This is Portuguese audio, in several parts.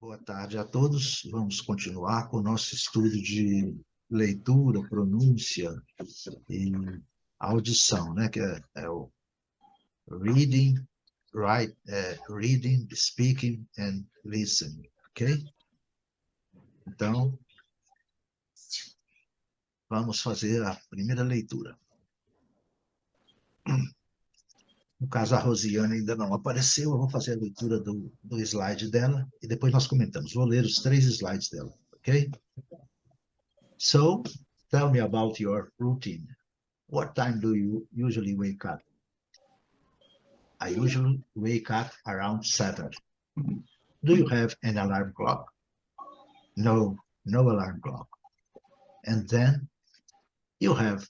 Boa tarde a todos. Vamos continuar com o nosso estudo de leitura, pronúncia e audição, né? Que é o reading, reading, speaking and listening, ok? Então, vamos fazer a primeira leitura. No caso, a Rosiane ainda não apareceu, eu vou fazer a leitura do slide dela e depois nós comentamos. Vou ler os 3 slides dela, ok? So, tell me about your routine. What time do you usually wake up? I usually wake up around 7. Do you have an alarm clock? No, no alarm clock. And then you have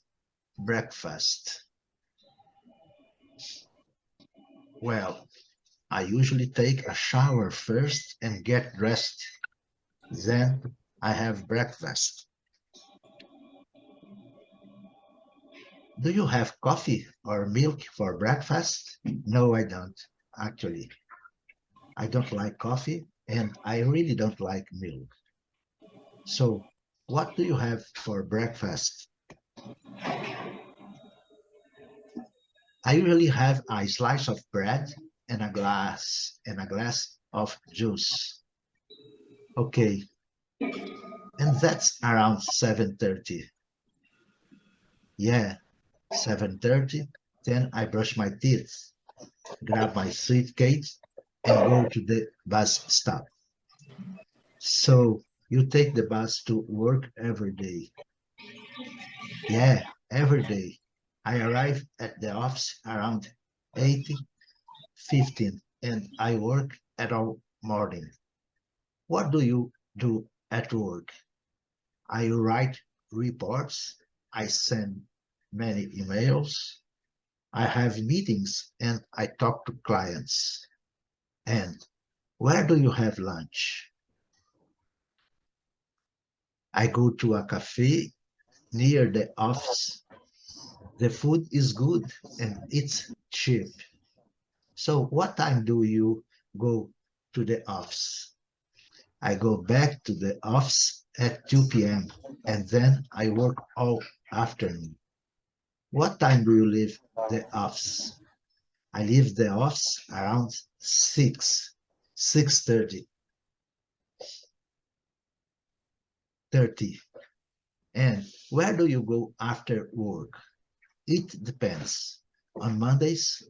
breakfast. Well, I usually take a shower first and get dressed. Then I have breakfast. Do you have coffee or milk for breakfast? No, I don't, actually. I don't like coffee, and I really don't like milk. So, what do you have for breakfast? I usually have a slice of bread and a glass of juice. Okay, and that's around 7:30. Yeah, 7:30. Then I brush my teeth, grab my suitcase, and go to the bus stop. So you take the bus to work every day? Yeah, every day. I arrive at the office around 8:15 and I work at all morning. What do you do at work? I write reports, I send many emails, I have meetings, and I talk to clients. And where do you have lunch? I go to a cafe near the office. The food is good and it's cheap. So what time do you go to the office? I go back to the office at 2 p.m. and then I work all afternoon. What time do you leave the office? I leave the office around 6:30. And where do you go after work? It depends. On Mondays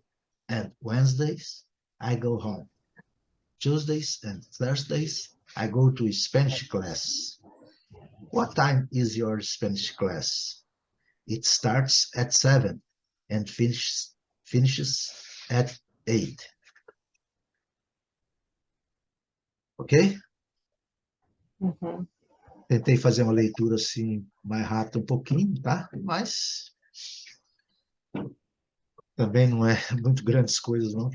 and Wednesdays, I go home. Tuesdays and Thursdays, I go to Spanish class. What time is your Spanish class? It starts at 7 and finishes at 8. Ok? Uhum. Tentei fazer uma leitura assim mais rápida um pouquinho, tá? Mas também não é muito grandes coisas, não.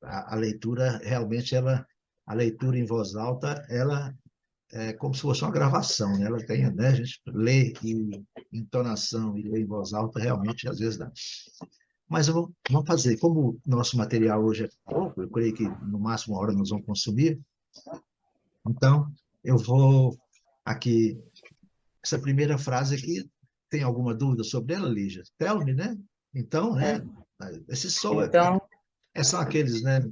A leitura, realmente, a leitura em voz alta, ela é como se fosse uma gravação, né? Ela tem, né? A gente lê em entonação e lê em voz alta, realmente, às vezes dá. Mas vamos fazer, como o nosso material hoje é pouco, eu creio que no máximo uma hora nós vamos consumir, então eu vou aqui, essa primeira frase aqui, tem alguma dúvida sobre ela, Lígia? Tell me, né? Então, né? Esse sou Então, são aqueles, né?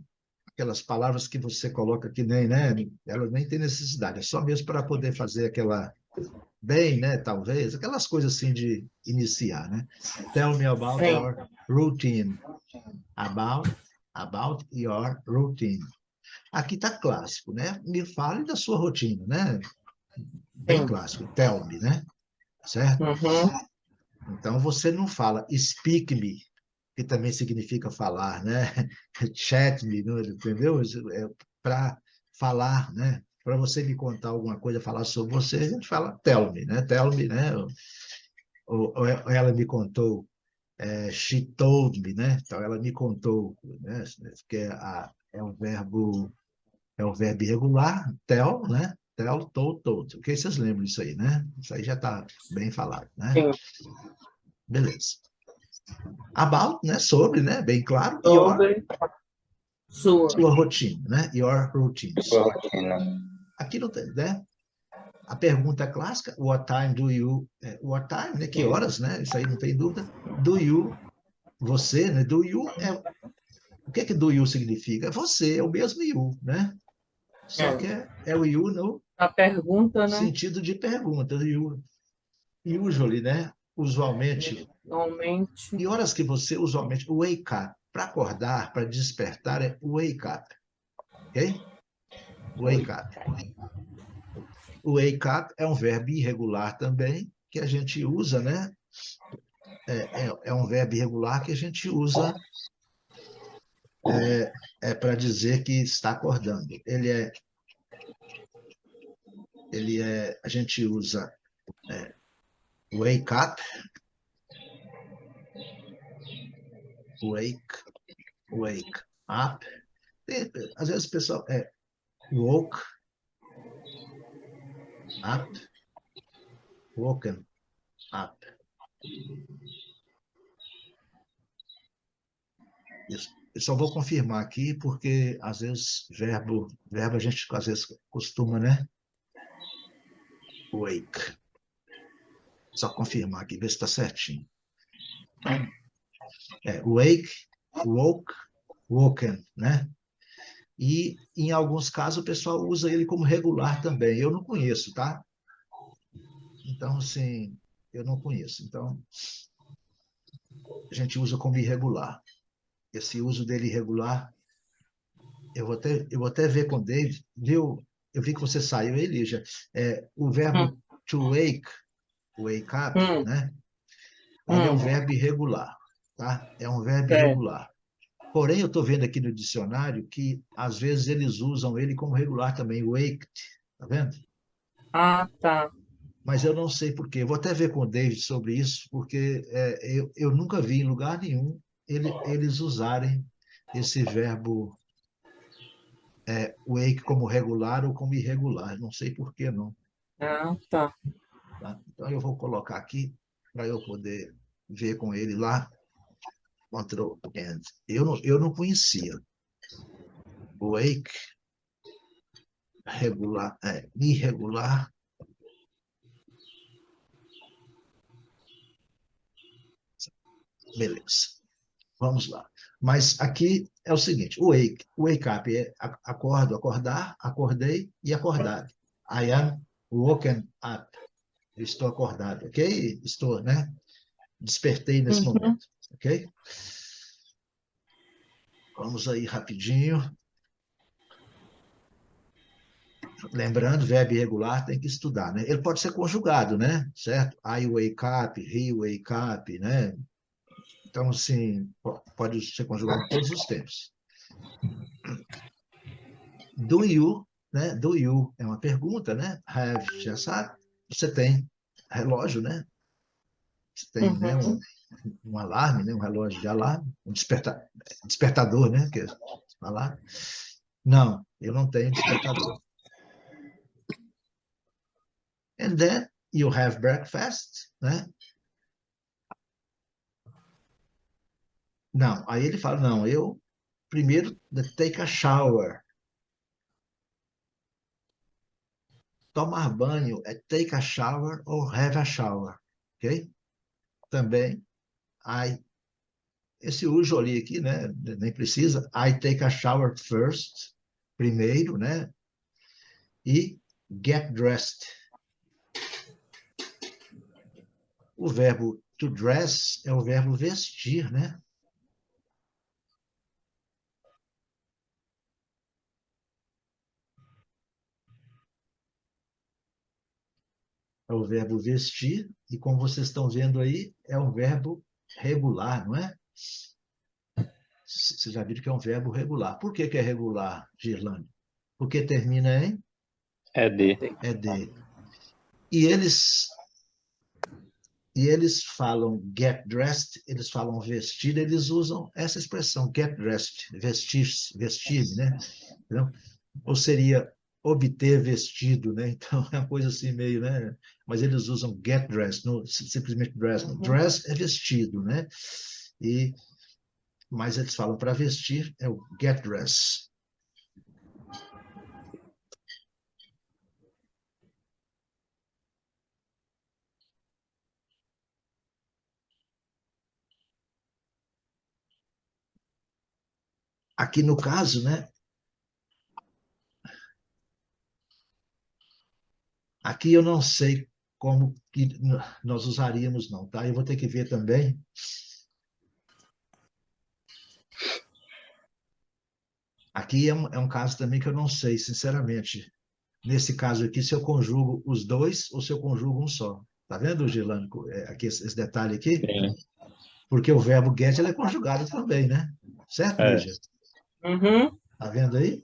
Aquelas palavras que você coloca que nem, né? Ela nem tem necessidade, é só mesmo para poder fazer aquela bem, né? Talvez, aquelas coisas assim de iniciar, né? Tell me about sim. your routine. About your routine. Aqui está clássico, né? Me fale da sua rotina, né? Bem Sim. clássico. Tell me, né? Certo? Uhum. Então você não fala speak me, que também significa falar, né? Chat me, entendeu? É para falar, né? Para você me contar alguma coisa, falar sobre você, a gente fala tell me, né? Tell me, né? Ou ela me contou, she told me, né? Então ela me contou, né? Que é um verbo irregular, tell, né? Tell, told. O que vocês lembram disso aí, né? Isso aí já está bem falado, né? Sim. Beleza. About, né? Sobre, né? Bem claro. Your, Sobre. Sua rotina, né? Your routines. Sua rotina. Aqui não tem, né? A pergunta clássica, what time do you... what time, né? Que horas, né? Isso aí não tem dúvida. Do you, você, né? Do you o que do you significa? É você, é o mesmo you, né? Só que é o you no A pergunta, né? sentido de pergunta. You, usually, né? Usualmente. Normalmente. E horas que você usualmente... Wake up. Para acordar, para despertar, é wake up. Ok? Wake up. Wake up é um verbo irregular também, que a gente usa, né? É um verbo irregular que a gente usa para dizer que está acordando. A gente usa wake up, wake up. Às vezes o pessoal woke up, woken up. Isso. Eu só vou confirmar aqui, porque às vezes verbo a gente às vezes costuma, né? Wake. Só confirmar aqui, ver se está certinho. Wake, woke, woken, né? E, em alguns casos, o pessoal usa ele como regular também. Eu não conheço, tá? Então, assim, eu não conheço. Então, a gente usa como irregular. Esse uso dele irregular, eu vou até ver com o David, viu? Eu vi que você saiu aí, Lígia. O verbo Hum, to wake up, hum, né? Ele é um hum, verbo irregular, tá? É um verbo é. irregular. Porém, eu estou vendo aqui no dicionário que, às vezes, eles usam ele como regular também, waked, tá vendo? Ah, tá. Mas eu não sei por quê. Vou até ver com o David sobre isso, porque eu nunca vi em lugar nenhum eles usarem esse verbo wake como regular ou como irregular. Não sei por que não. Ah, tá. Tá? Então, eu vou colocar aqui para eu poder ver com ele lá. Control and. Eu não conhecia. Wake, regular, irregular. Beleza. Vamos lá. Mas aqui é o seguinte: wake up é acordo, acordar, acordei e acordado. I am woken up. Eu estou acordado, ok? Estou, né? Despertei nesse Uhum. momento, ok? Vamos aí rapidinho. Lembrando, verbo irregular tem que estudar, né? Ele pode ser conjugado, né? Certo? I wake up, he wake up, né? Então, assim, pode ser conjugado em todos os tempos. Do you, né? Do you é uma pergunta, né? Have, já sabe. Você tem relógio, né? Você tem, né? Uhum. Um alarme, né? Um relógio de alarme, despertador, né? Que é alarme. Não, eu não tenho despertador. And then you have breakfast, né? Não, aí ele fala, não, eu primeiro take a shower. Tomar banho é take a shower ou have a shower, ok? Também, I esse usually aqui, né? Nem precisa. I take a shower first, primeiro, né? E get dressed. O verbo to dress é o verbo vestir, né? É o verbo vestir, e como vocês estão vendo aí, é um verbo regular, não é? Vocês já viram que é um verbo regular. Por que é regular, Girlane? Porque termina em É de. ed. E eles falam get dressed, eles falam vestir, eles usam essa expressão get dressed, vestir, né? Entendeu? Ou seria obter vestido, né? Então é uma coisa assim meio, né? Mas eles usam get dressed, não simplesmente dress. Não. Uhum. Dress é vestido, né? E mas eles falam para vestir, é o get dressed. Aqui no caso, né? Aqui eu não sei como que nós usaríamos, não, tá? Eu vou ter que ver também. Aqui é um caso também que eu não sei, sinceramente. Nesse caso aqui, se eu conjugo os dois ou se eu conjugo um só. Tá vendo, Gerlando, aqui esse detalhe aqui? Sim. Porque o verbo get ele é conjugado também, né? Certo, É. Lígia? Uhum, Tá vendo aí?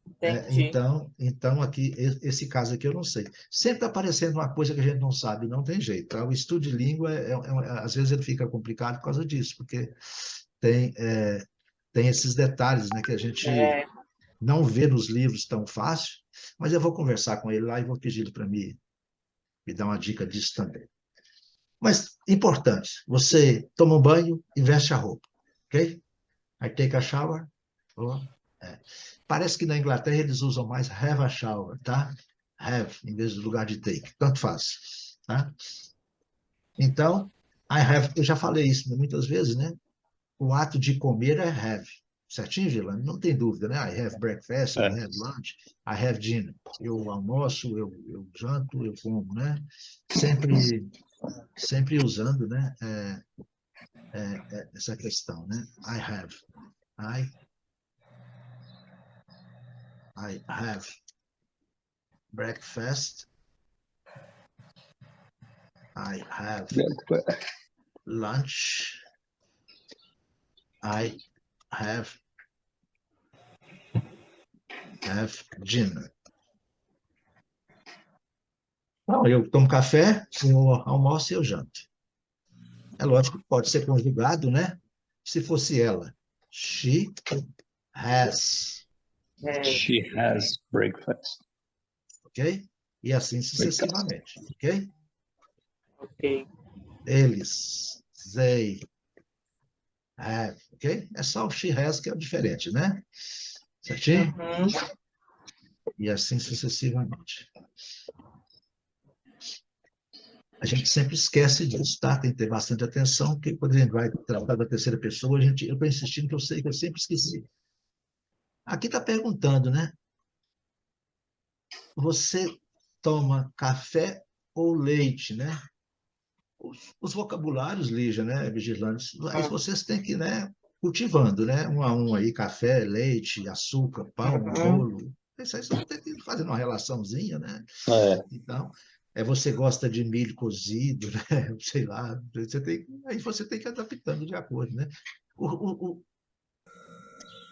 entendi. Então, aqui, esse caso aqui eu não sei. Sempre está aparecendo uma coisa que a gente não sabe, não tem jeito. Tá? O estudo de língua, às vezes, ele fica complicado por causa disso, porque tem, tem esses detalhes, né, que a gente É, não vê nos livros tão fácil, mas eu vou conversar com ele lá e vou pedir ele para me dar uma dica disso também. Mas, importante, você toma um banho e veste a roupa, ok? I take a shower. Oh, é. Parece que na Inglaterra eles usam mais have a shower, tá? Have, em vez do lugar de take. Tanto faz, tá? Então, I have, eu já falei isso muitas vezes, né? O ato de comer é have. Certinho, Gilane? Não tem dúvida, né? I have breakfast, I É. have lunch, I have dinner. Eu almoço, eu janto, eu como, né? Sempre, sempre usando, né? Essa questão, né? I have. I, I have breakfast. I have lunch. I have dinner. Então, eu tomo café, eu almoço e eu janto. É lógico que pode ser conjugado, né? Se fosse ela. She has. é, She has breakfast. Ok? E assim Breakfast. sucessivamente. Ok? ok. Eles. They have. Ok? É só o she has que é o diferente, né? Certinho? Uhum, E assim sucessivamente. A gente sempre esquece disso, tá? Tem que ter bastante atenção, porque quando a gente vai tratar da terceira pessoa, eu estou insistindo que eu sei que eu sempre esqueci. Aqui está perguntando, né? Você toma café ou leite, né? Os vocabulários, Lígia, né, Vigilantes, aí vocês têm que ir, né, cultivando, né? Um a um aí, café, leite, açúcar, pão, uhum, bolo. Isso aí só tem que ir fazendo uma relaçãozinha, né? É. Então, você gosta de milho cozido, né? Sei lá, aí você tem que ir adaptando de acordo, né? O, o,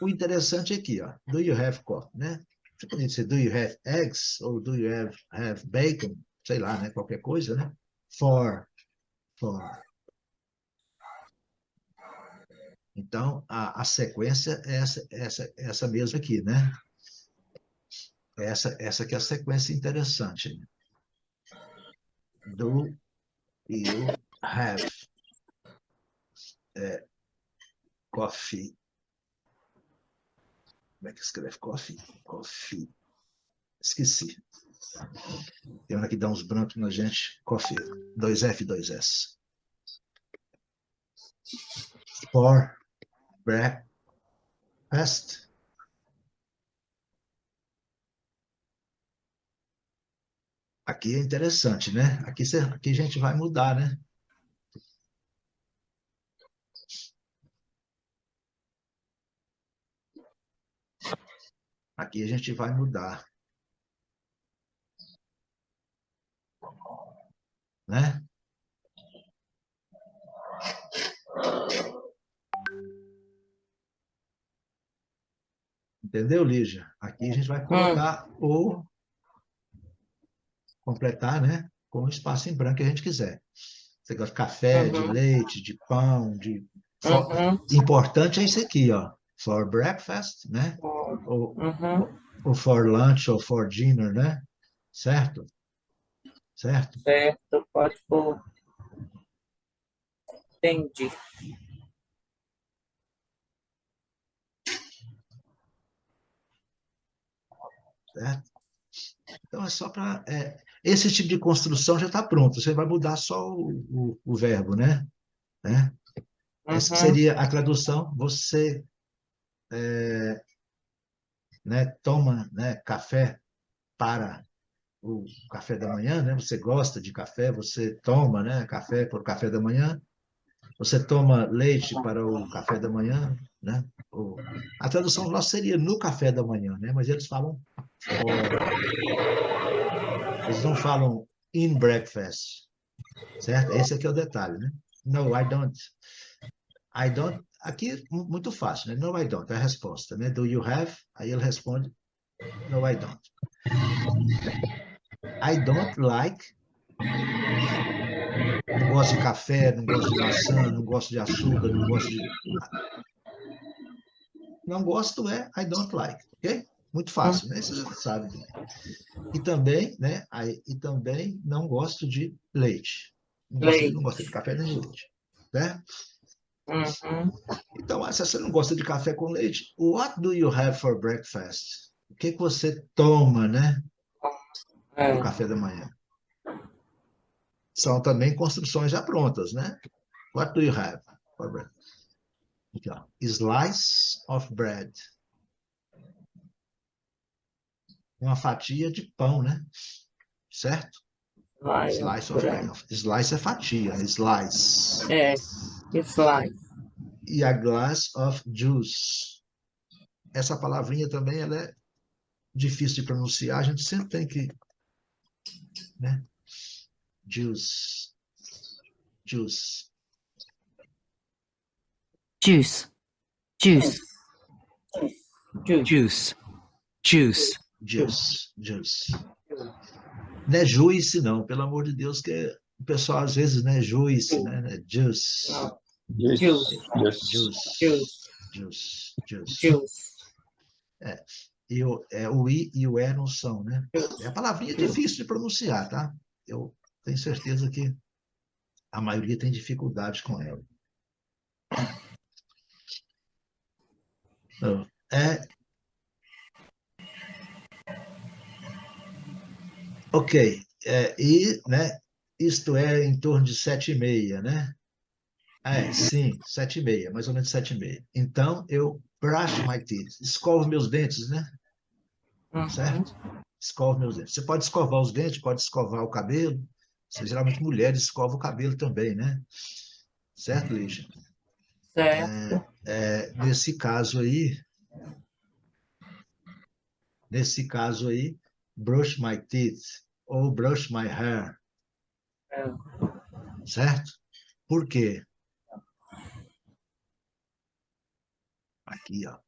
o interessante é aqui, ó, do you have coffee, né? Você pode dizer, do you have eggs? Ou do you have bacon? Sei lá, né? Qualquer coisa, né? For, for. Então, a sequência é essa mesma aqui, né? Essa que é a sequência interessante. Do you have coffee? Como é que escreve coffee? Coffee. Esqueci. Tem hora que dá uns brancos na gente. Coffee. Dois F, dois S. For breakfast. Aqui é interessante, né? Aqui a gente vai mudar, né? Aqui a gente vai mudar, né? Entendeu, Lígia? Aqui a gente vai hum, colocar ou completar, né? Com o espaço em branco que a gente quiser. Você gosta de café, de uhum, leite, de pão, de... uhum, Importante é isso aqui, ó. For breakfast, né? Ou, uhum, ou for lunch, ou for dinner, né? Certo? Certo? certo, pode pôr, entendi. certo? Então, é só para... esse tipo de construção já está pronto, você vai mudar só o verbo, né? Essa Uhum. seria a tradução, você né, toma, né, café para o café da manhã, né? Você gosta de café, você toma, né, café para o café da manhã, você toma leite para o café da manhã, né? A tradução nossa seria no café da manhã, né? Mas eles falam for. Eles não falam in breakfast, certo? Esse aqui é o detalhe, né? No, I don't. I don't. Aqui, muito fácil, né? No, I don't. É a resposta, né? Do you have? Aí ele responde, no, I don't. I don't like. Não gosto de café, não gosto de maçã, não gosto de açúcar, não gosto de. Não gosto é I don't like, ok? Muito fácil, né? Você já sabe também. E também, né? E também não gosto de leite. Não gosta de Leite. café nem de leite, né? Uhum. Então, se você não gosta de café com leite, what do you have for breakfast? O que você toma, né? No É. café da manhã? São também construções já prontas, né? What do you have for breakfast? Aqui, ó. Slice of bread. Uma fatia de pão, né? Certo? Slice of bread. Slice é fatia, né? Slice. Slide. E a glass of juice. Essa palavrinha também ela é difícil de pronunciar, a gente sempre tem que, né? Juice. Juice. Juice. Juice. Juice. Juice. Juice. Juice. Juice. Não é juice, não, pelo amor de Deus, que o pessoal às vezes, né? Juice, né? Juice. Juice. Juice. Juice. Juice. Juice. Juice. E o I e o E não são, né? É a palavrinha difícil de pronunciar, tá? Eu tenho certeza que a maioria tem dificuldade com ela. Então, ok. Né? Isto é em torno de 7h30, né? Sim, 7h30, mais ou menos 7h30. Então, eu brush my teeth, escovo meus dentes, né? Certo? Escovo meus dentes. Você pode escovar os dentes, pode escovar o cabelo. Geralmente mulheres escovam o cabelo também, né? Certo, Lígia? Certo. Nesse caso aí, brush my teeth ou brush my hair, É. certo? Por quê? Aqui, ó.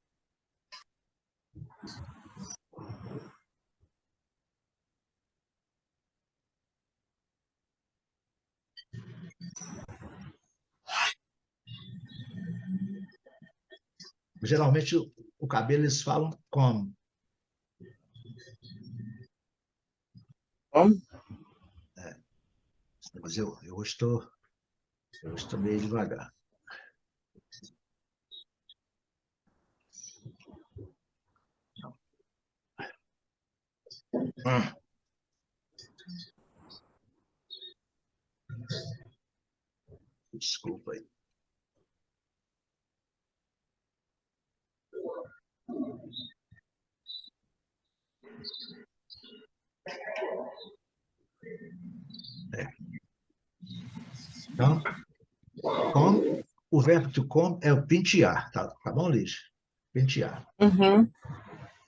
Geralmente o cabelo eles falam como. Como? Mas eu estou meio devagar. Desculpa aí. Então, o verbo to come é o pentear, tá bom, Lígia? Pentear. Uhum.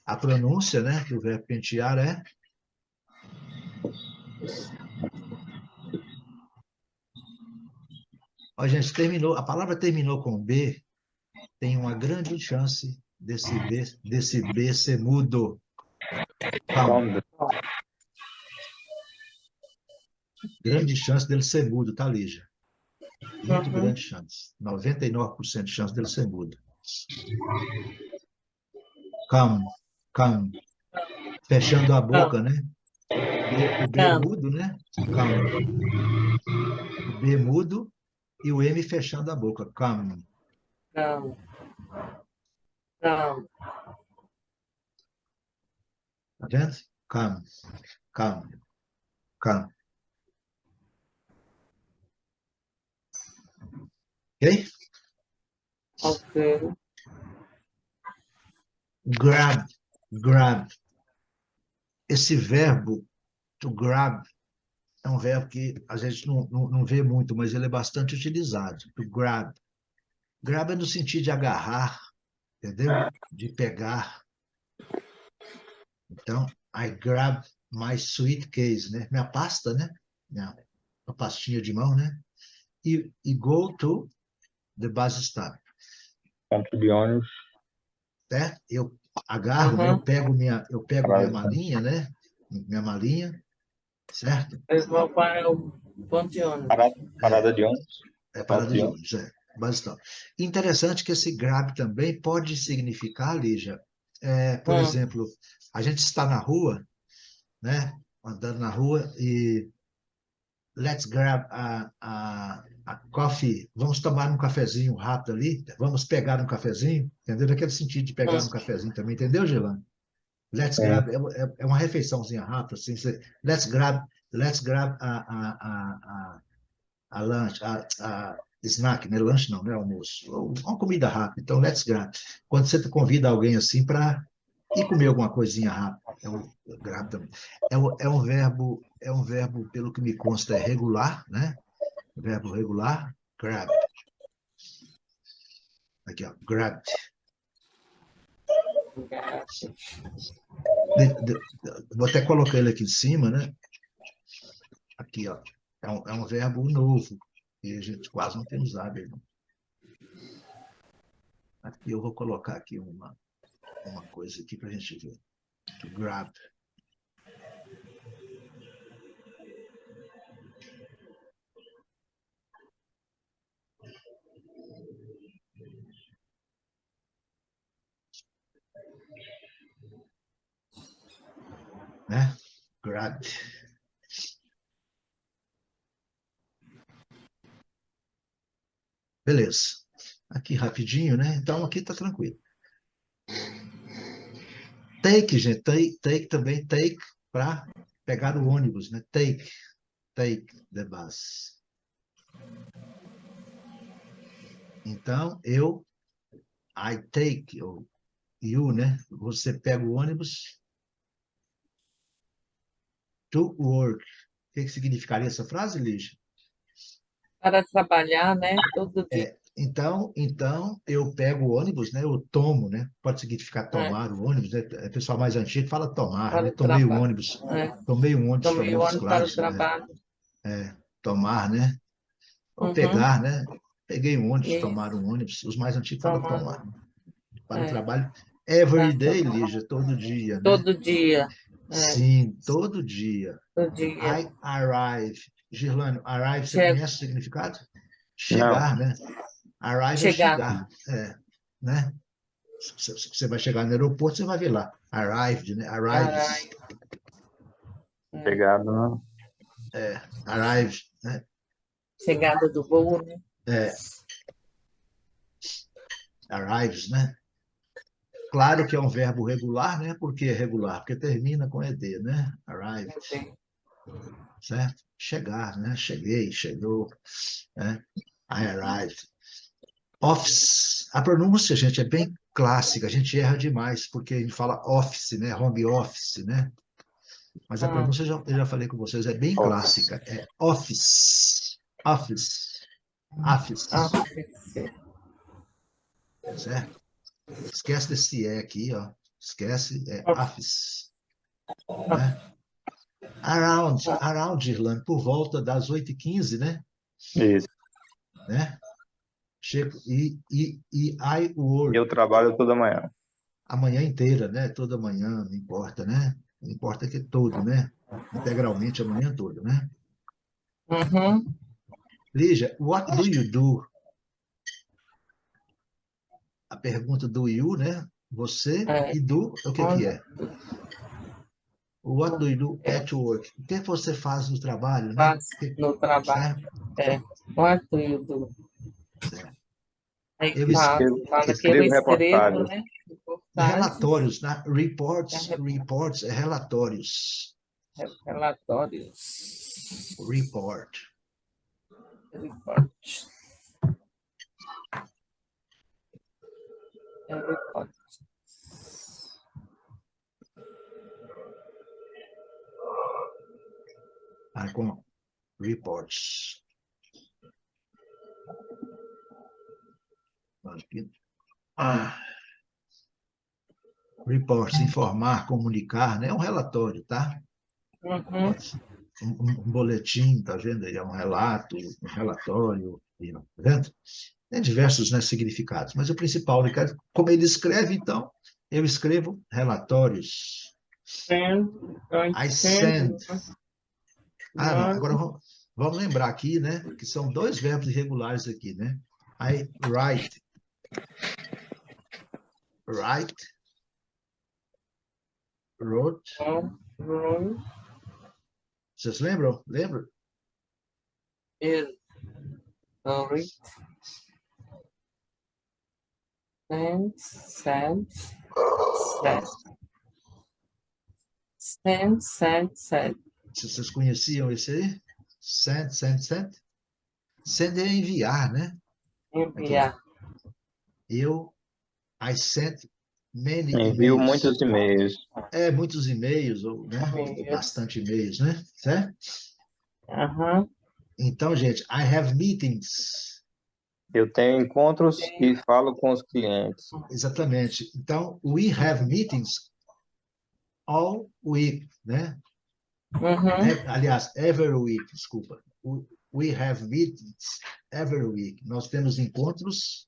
A A pronúncia, né, do verbo pentear é ó, gente, a palavra terminou com B, tem uma grande chance desse B ser mudo. Come. Grande chance dele ser mudo, tá, Lígia? Muito grande chance. 99% de chance dele ser mudo. Come, come. Fechando a boca, né? O B é mudo, né? Come. O B mudo e o M fechando a boca. Come. Não. Não. vendo? Come, come, come. Ok? Ok. Grab, grab. Esse verbo, to grab, é um verbo que a gente não vê muito, mas ele é bastante utilizado. To grab. Grab é no sentido de agarrar, entendeu? De pegar. Então, I grab my suitcase, né? Minha pasta, né? Minha pastinha de mão, né? E go to the bus stop. Ponto de ônibus. Certo? Eu agarro, né? Eu pego minha malinha, né? Minha malinha, certo? Eles vão para o ponto de ônibus. Parada de ônibus. É parada de ônibus, bus stop. Interessante que esse grab também pode significar, Lígia, por exemplo, a gente está na rua, né? Andando na rua e let's grab a coffee, vamos tomar um cafezinho rápido ali, vamos pegar um cafezinho, entendeu? Naquele sentido de pegar um cafezinho também, entendeu, Gelane? Let's grab é uma refeiçãozinha rápida, assim, let's grab a lunch, a snack, né? Lanche não, né? Almoço, uma comida rápida. Então, let's grab. Quando você convida alguém assim para ir comer alguma coisinha rápida, é o grab também. É um verbo, pelo que me consta, é regular, né? Verbo regular, grab. Aqui, ó, grabbed. Vou até colocar ele aqui em cima, né? Aqui, ó. É um verbo novo, e a gente quase não tem usado ele. Aqui eu vou colocar aqui uma coisa aqui para a gente ver. To grab. Né? Grab. Beleza. Aqui rapidinho, né? Então aqui tá tranquilo. Take, gente, take também, take para pegar o ônibus, né? Take the bus. Então, I take, ou you, né? Você pega o ônibus to work. O que significaria essa frase, Lígia? Para trabalhar, né? Todo dia. Então, eu pego o ônibus, né? Eu tomo, né? Pode significar tomar o ônibus, né? O pessoal mais antigo fala tomar, Para né? o Tomei o trabalho. ônibus. Tomei um ônibus para Tomei o Montes ônibus para o Claros. trabalho. Tomar, né? Ou pegar, né? Peguei um ônibus, tomar um ônibus. Os mais antigos falam tomar. Para o trabalho. Every day, Lígia, todo dia, né? Todo dia. Sim, todo dia. Todo dia. I arrive. Girlânio, arrive, você conhece o significado? Chegar, né? Arrive é chegar. Né? Você vai chegar no aeroporto, você vai ver lá. Arrived, né? Arrives. Chegado, né? Arrived, né? Chegada do voo, né? Arrives, né? Claro que é um verbo regular, né? Por que regular? Porque termina com ed, né? Arrived. Certo? Chegar, né? Cheguei, chegou. Né? I arrived. Office. A pronúncia, gente, é bem clássica. A gente erra demais, porque a gente fala office, né? Home office, né? Mas a pronúncia, eu já falei com vocês, é bem clássica. É office. Office. Office. Certo? Esquece desse E aqui, ó. Esquece, é office. Né? Around, Irlanda, por volta das 8h15, né? Isso. Né? Chego, I work. Eu trabalho toda manhã. A manhã inteira, né? Toda manhã, não importa, né? Não importa que é todo, né? Integralmente a manhã toda, né? Lígia, what do you do? A pergunta do you, né? Você e do, o que é? What do you do at work? O que você faz no trabalho, né? No trabalho. What do you do? Certo. Aí Escrevo reportagem, reportagem. né? Relatórios, né? É, Reports é relatórios. relatórios. Report. Report. Report. Aí com reports. Aqui. Reports, informar, comunicar, né? É um relatório, tá? Uhum. Um boletim, tá vendo aí? É um relato, um relatório, tá vendo? Tem diversos, né, significados, mas o principal, né, como ele escreve, então, eu escrevo relatórios. Send, I send, send. Não, agora manda. vamos lembrar aqui, né, que são dois verbos irregulares aqui, né? I write. Write. Wrote. Room Vocês lembram? Lembram? is read. Send. Vocês conheciam esse aí? Send, send, send. Send é enviar, né? Aqui. Enviar. I sent many Envio emails. muitos e-mails. Muitos e-mails, ou, né? Bastante e-mails, né? Certo? Aham. Então, gente, I have meetings. Eu tenho encontros e falo com os clientes. Exatamente. Então, we have meetings all week, né? Uhum. Aliás, every week, desculpa. We have meetings every week. Nós temos encontros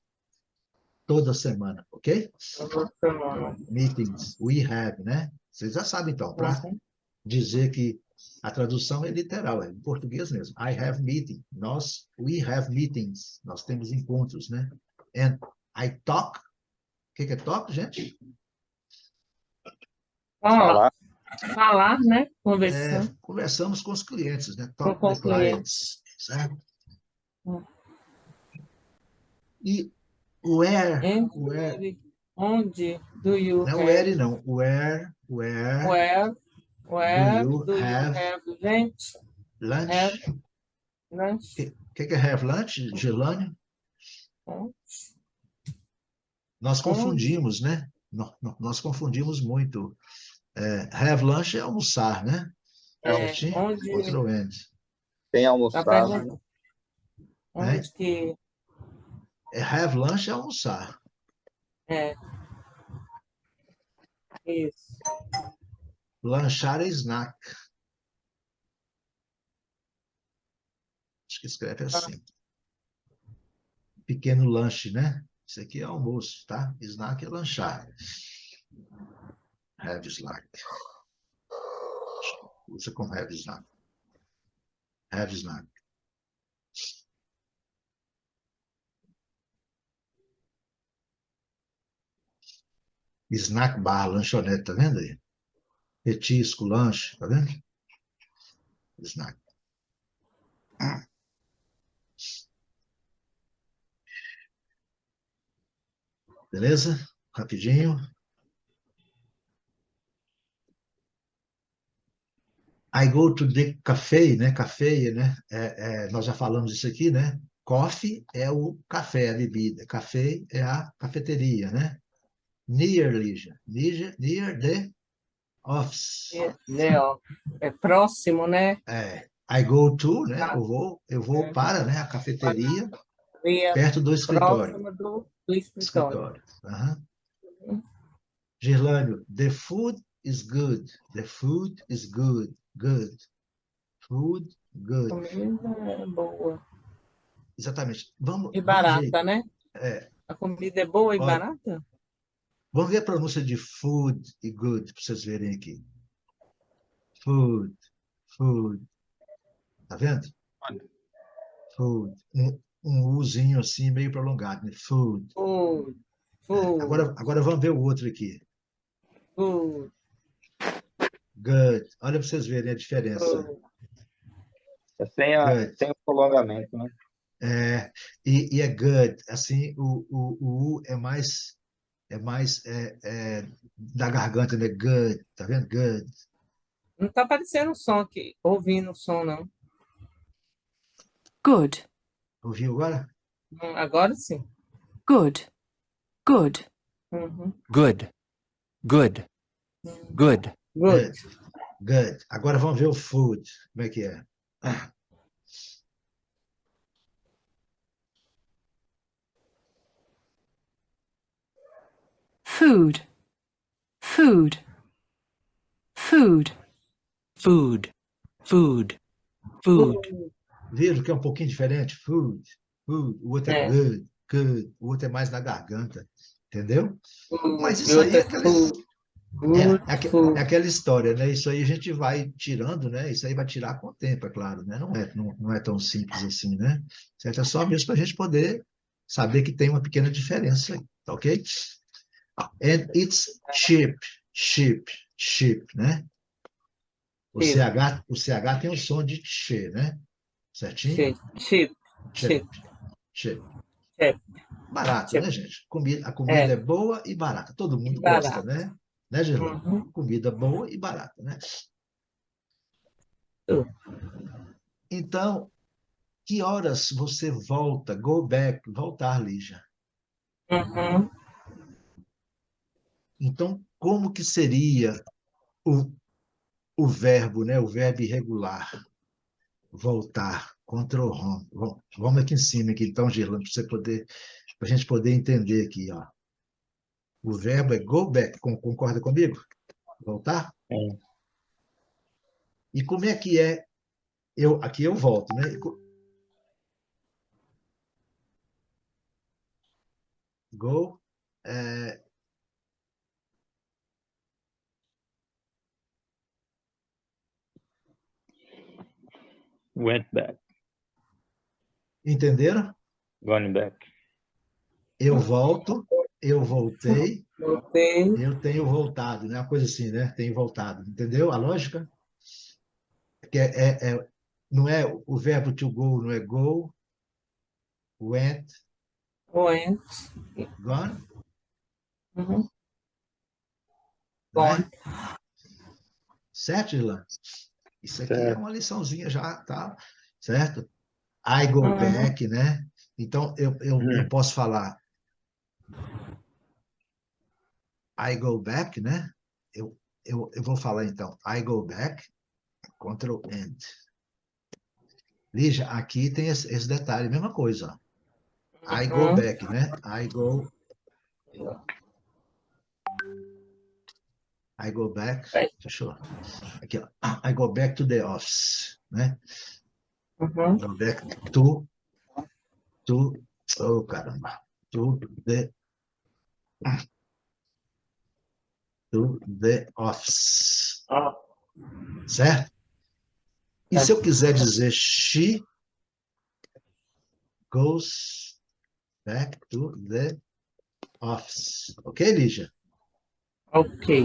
toda semana, ok? Toda semana. Meetings, we have, né? Vocês já sabem, então, para Uhum. dizer que a tradução é literal, é em português mesmo. I have meeting. We have meetings. Nós temos encontros, né? And I talk. O que é talk, gente? Falar. Falar, né? Conversando Conversamos com os clientes, né? com Talk to the o cliente. clients, certo? Hum. E where, Onde do you não have? where, não. Where Where you do you have have lunch? Have lunch? lunch? O que é have lunch, Gelane? Hum. Nós Onde? confundimos, né? Nós confundimos muito. Have lunch é almoçar, né? Certinho? Onde? Outro end. Tem Tá almoçado. perguntando Né? onde que Have lunch é almoçar. é isso? Lanchar é snack. Acho que escreve assim. Pequeno lanche, né? Isso aqui é almoço, tá? Snack é lanchar. Have snack. Usa como have snack. Have snack. Snack bar, lanchonete, tá vendo aí? Petisco, lanche, tá vendo? Snack. Beleza? Rapidinho. I go to the cafe, né? Café, né? Nós já falamos isso aqui, né? Coffee é o café, a bebida. Café é a cafeteria, né? Near the office. É próximo, né? I go to, né? Eu vou para, né? A cafeteria perto do escritório. Próximo do escritório. Escritório. Uhum. Gerlânio, the food is good. The food is good. Good. Food, good. Comida é boa. Exatamente. E Vamos ver. barata, né? A comida é boa e Olha, barata? vamos ver a pronúncia de food e good, para vocês verem aqui. Food, food. Tá vendo? Food. Um Uzinho assim, meio prolongado, né? Food. Food, food, Agora vamos ver o outro aqui. food, Good. Olha para vocês verem a diferença. food. Sem o prolongamento, né? E é good. Assim, o U é mais é mais da garganta, né? Good, tá vendo? Good. Não tá aparecendo o som aqui, ouvindo o som, não. Good. Ouviu agora? Agora sim. Good. Good. Uhum. Good. Good. Good. Good. Good, good. Agora vamos ver o food. Como é que é? Ah, Food. Food. Food. Food. Food. Food. viram que é um pouquinho diferente? Food, food. O outro é É. good, good. O outro é mais na garganta. Entendeu? Mas E isso aí outra é é aquela, food. Good é food. aquela história, né? Isso aí a gente vai tirando, né? Isso aí vai tirar com o tempo, é claro, né? Não é tão simples assim, né? Certo? É só mesmo para a gente poder saber que tem uma pequena diferença aí, tá ok? And it's cheap, cheap, cheap, né? Chip. O CH tem o som de che, né? Certinho? Chip. Chip. Chip. Cheap, cheap. Chip. Barato, Chip. né, gente? A comida É. é boa e barata. Todo E mundo gosta, barato. né? Né, Gerlane? Uhum. Comida boa e barata, né? Tudo. Então, que horas você volta? Go back, voltar, Lígia. Uhum. Então, como que seria o, o verbo, né? O verbo irregular? Voltar, control home. Vamos aqui em cima, aqui, então, Gerlane, para a gente poder entender aqui, ó. O verbo é go back, concorda comigo? Voltar? Sim. E como é que é? Aqui eu volto, né? Go, é, Went back. entenderam? Gone back. Eu volto, eu voltei, Voltei. eu tenho voltado, né? Uma coisa assim, né? Tenho voltado, entendeu a lógica? Que não é o verbo to go, não é go, went, Went. gone, Uhum. não Gone. é? Certo, Ilan? Isso aqui é Certo. uma liçãozinha já, tá? Certo? I go Uhum. back, né? Então, eu posso falar I go back, né? Eu vou falar então I go back, Ctrl End. Lígia, aqui tem esse detalhe, mesma coisa. Ó. I go Uhum. back, né? I go back, Vai. fechou. Aqui, ó. I go back to the office, né? Uhum. Go back to, oh caramba, to the, to the office, Ó. certo? E Tá. se eu quiser dizer she goes back to the office, ok, Lígia? Ok.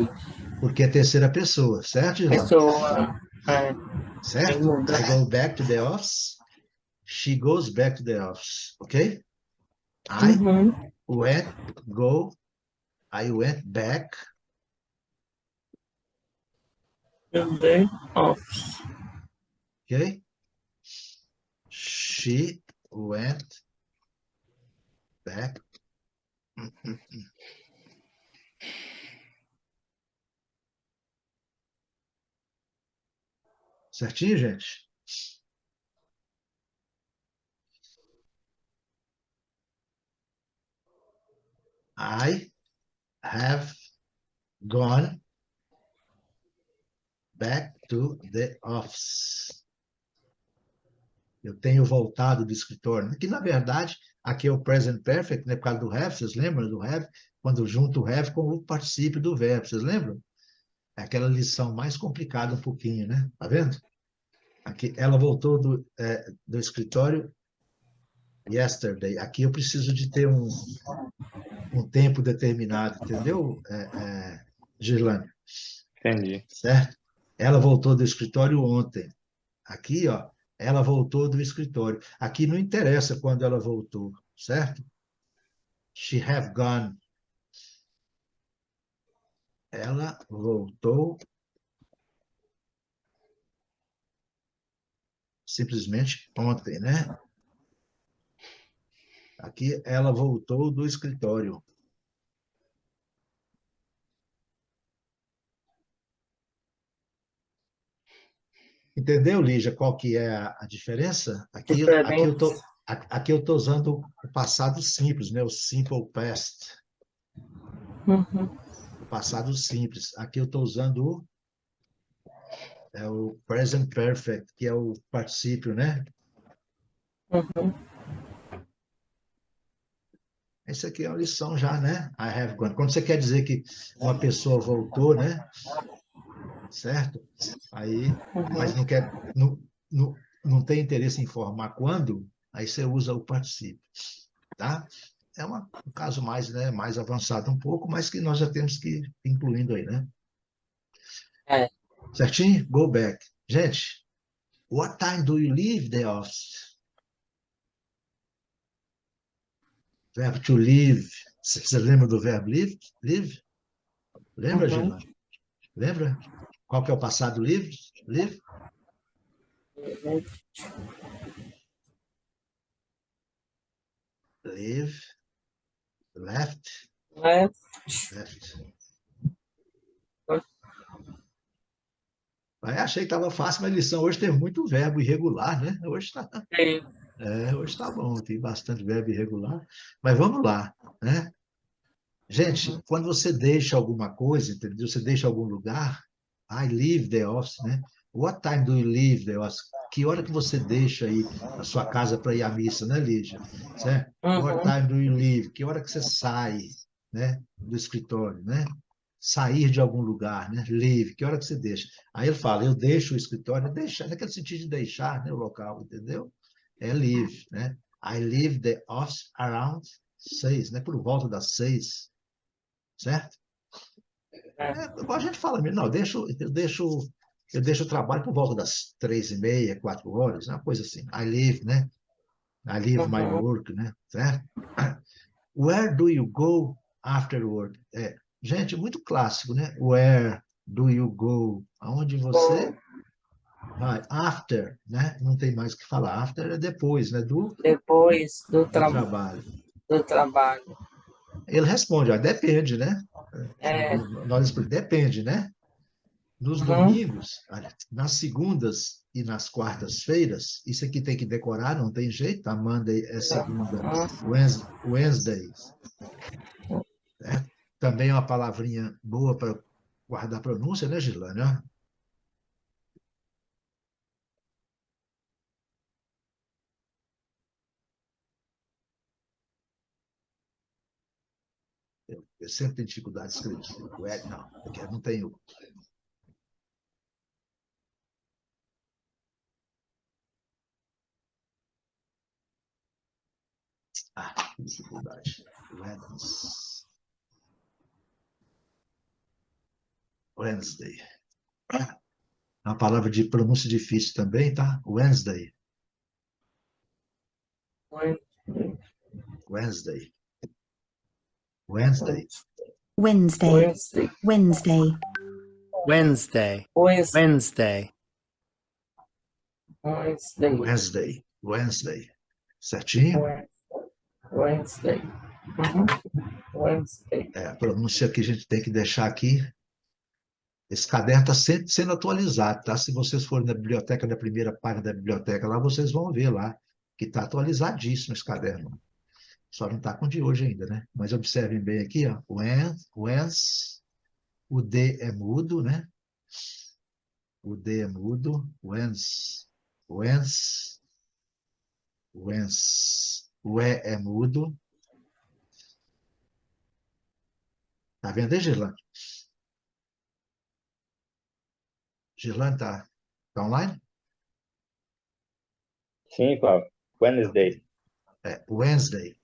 Porque é terceira pessoa, certo, Irlan? Pessoa. É. Aí Certo? muda. I go back to the office. She goes back to the office. Ok? I Uhum. went, go. I went back. Também. Ó. Ok? She went back. Certinho, gente? I have gone back to the office. Eu tenho voltado do escritório. Que, na verdade, aqui é o present perfect, né? Por causa do have. Vocês lembram do have? Quando junto o have com o particípio do verbo. Vocês lembram? É aquela lição mais complicada um pouquinho, né? Tá vendo? Aqui, ela voltou do escritório yesterday. Aqui eu preciso de ter um tempo determinado, entendeu, Girlane? Entendi. Certo? Ela voltou do escritório ontem. Aqui, ó, ela voltou do escritório. Aqui não interessa quando ela voltou, certo? She have gone. Ela voltou simplesmente ontem, né? Aqui, ela voltou do escritório. Entendeu, Lígia, qual que é a diferença? Diferente. Aqui eu tô usando o passado simples, né? O simple past, Uhum. o passado simples. Aqui eu estou usando o present perfect, que é o particípio, né? Uhum. Essa aqui é uma lição já, né? I have gone. Quando você quer dizer que uma pessoa voltou, né? Certo? Aí, mas não quer, não tem interesse em informar quando, aí você usa o particípio, tá? É um caso mais, né, mais avançado um pouco, mas que nós já temos que ir incluindo aí, né? É. Certinho? Go back. Gente, what time do you leave the office? Verbo to leave. Você lembra do verbo leave? Leave? Lembra, Uhum. Gilane? Lembra? Qual que é o passado livre? Live? Live. Left. É. Left. Aí achei que estava fácil, mas a lição hoje tem muito verbo irregular, né? Hoje tá bom, tem bastante verbo irregular. Mas vamos lá, né? Gente, quando você deixa alguma coisa, entendeu? Você deixa algum lugar, I leave the office, né? What time do you leave the office? Que hora que você deixa aí a sua casa para ir à missa, né, Lígia? Certo? What Uhum. time do you leave? Que hora que você sai, né, do escritório, né? Sair de algum lugar, né? Leave. Que hora que você deixa? Aí ele fala, eu deixo o escritório, deixar, naquele sentido de deixar, né, o local, entendeu? É leave, né? I leave the office around 6, né? Por volta das 6, certo? É. Igual a gente fala mesmo, não, eu deixo o trabalho por volta das 3:30, 4 horas, uma coisa assim. I leave, né? I leave my Uhum. work, né? Certo? Where do you go after work? Gente, muito clássico, né? Where do you go? Aonde você Bom, vai? After, né? Não tem mais o que falar. After é depois, né? depois Do trabalho. do trabalho. Ele responde, depende, né? É. Depende, né? Nos Uhum. domingos, nas segundas e nas quartas-feiras, isso aqui tem que decorar, não tem jeito, tá? Monday é segunda, Wednesdays, né? Também é uma palavrinha boa para guardar pronúncia, né, Gilânia? Eu sempre tenho dificuldade de escrever. Não, porque não tenho. Que dificuldade. Wednesday. É uma palavra de pronúncia difícil também, tá? Wednesday. Wednesday. Wednesday. Wednesday, Wednesday. Wednesday, Wednesday, Wednesday. Wednesday, Wednesday. Wednesday. Wednesday. Certinho? Wednesday. Uhum. Wednesday. A pronúncia que a gente tem que deixar aqui. Esse caderno está sempre sendo atualizado, tá? Se vocês forem na biblioteca, da primeira página da biblioteca lá, vocês vão ver lá que está atualizadíssimo esse caderno. Só não está com o de hoje ainda, né? Mas observem bem aqui, ó. Whens, o D é mudo, né? O D é mudo. Whens. O E é mudo. Tá vendo aí, Girlane? Girlane tá online? Sim, Cláudio. Wednesday. Wednesday.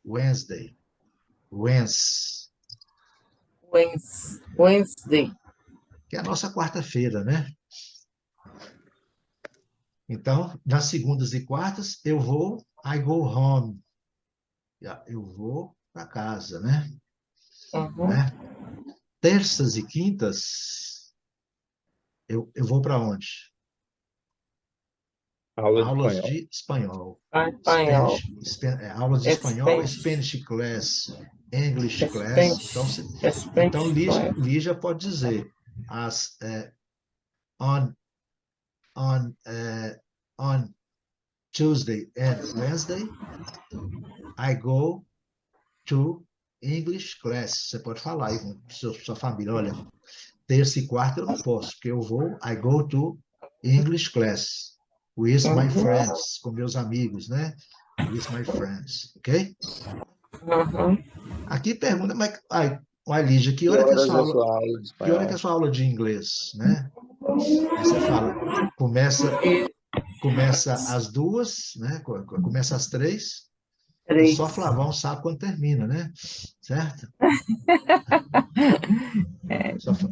Wednesday. Que é a nossa quarta-feira, né? Então, nas segundas e quartas, I go home. Eu vou para casa, né? Uhum. Né? terças e quintas, eu vou para onde? Aula de Aulas espanhol. de espanhol. Espanhol. Aulas de espanhol é Spanish. Spanish class, English class. Então, Spanish. então Spanish. Lígia pode dizer on, on, on Tuesday and Wednesday, I go to English class. Você pode falar aí com sua família, olha, terça e quarta eu não posso, porque eu vou, I go to English class with my friends, com meus amigos, né? With my friends, ok? Uhum. Aqui pergunta, mas, Lígia, Que horas é sua aula de que hora que é espanhol? a sua aula de inglês, né? Aí você fala, começa às 2, né? Começa às 3, e Três. só Flavão sabe quando termina, né? Certo?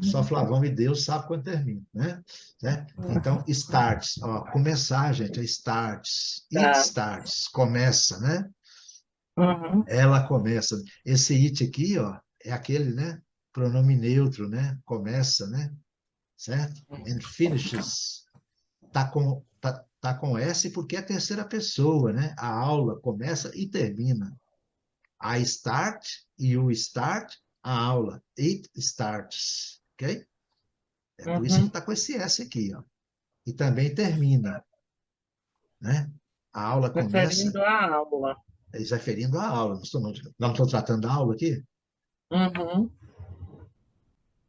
Só Flavão e Deus sabe quando termina, né? Certo? Então, starts, ó, começar, gente, é starts. It Tá. starts, começa, né? Uhum. Ela começa. Esse it aqui, ó, é aquele, né? Pronome neutro, né? Começa, né? Certo? And finishes. Tá com S porque é a terceira pessoa, né? A aula começa e termina. I start, you start, a aula. It starts, ok? É por isso que Uhum. está com esse S aqui, ó. E também termina, né? A aula começa, Referindo à aula. referindo à aula. Não estou tratando da aula aqui? Uhum.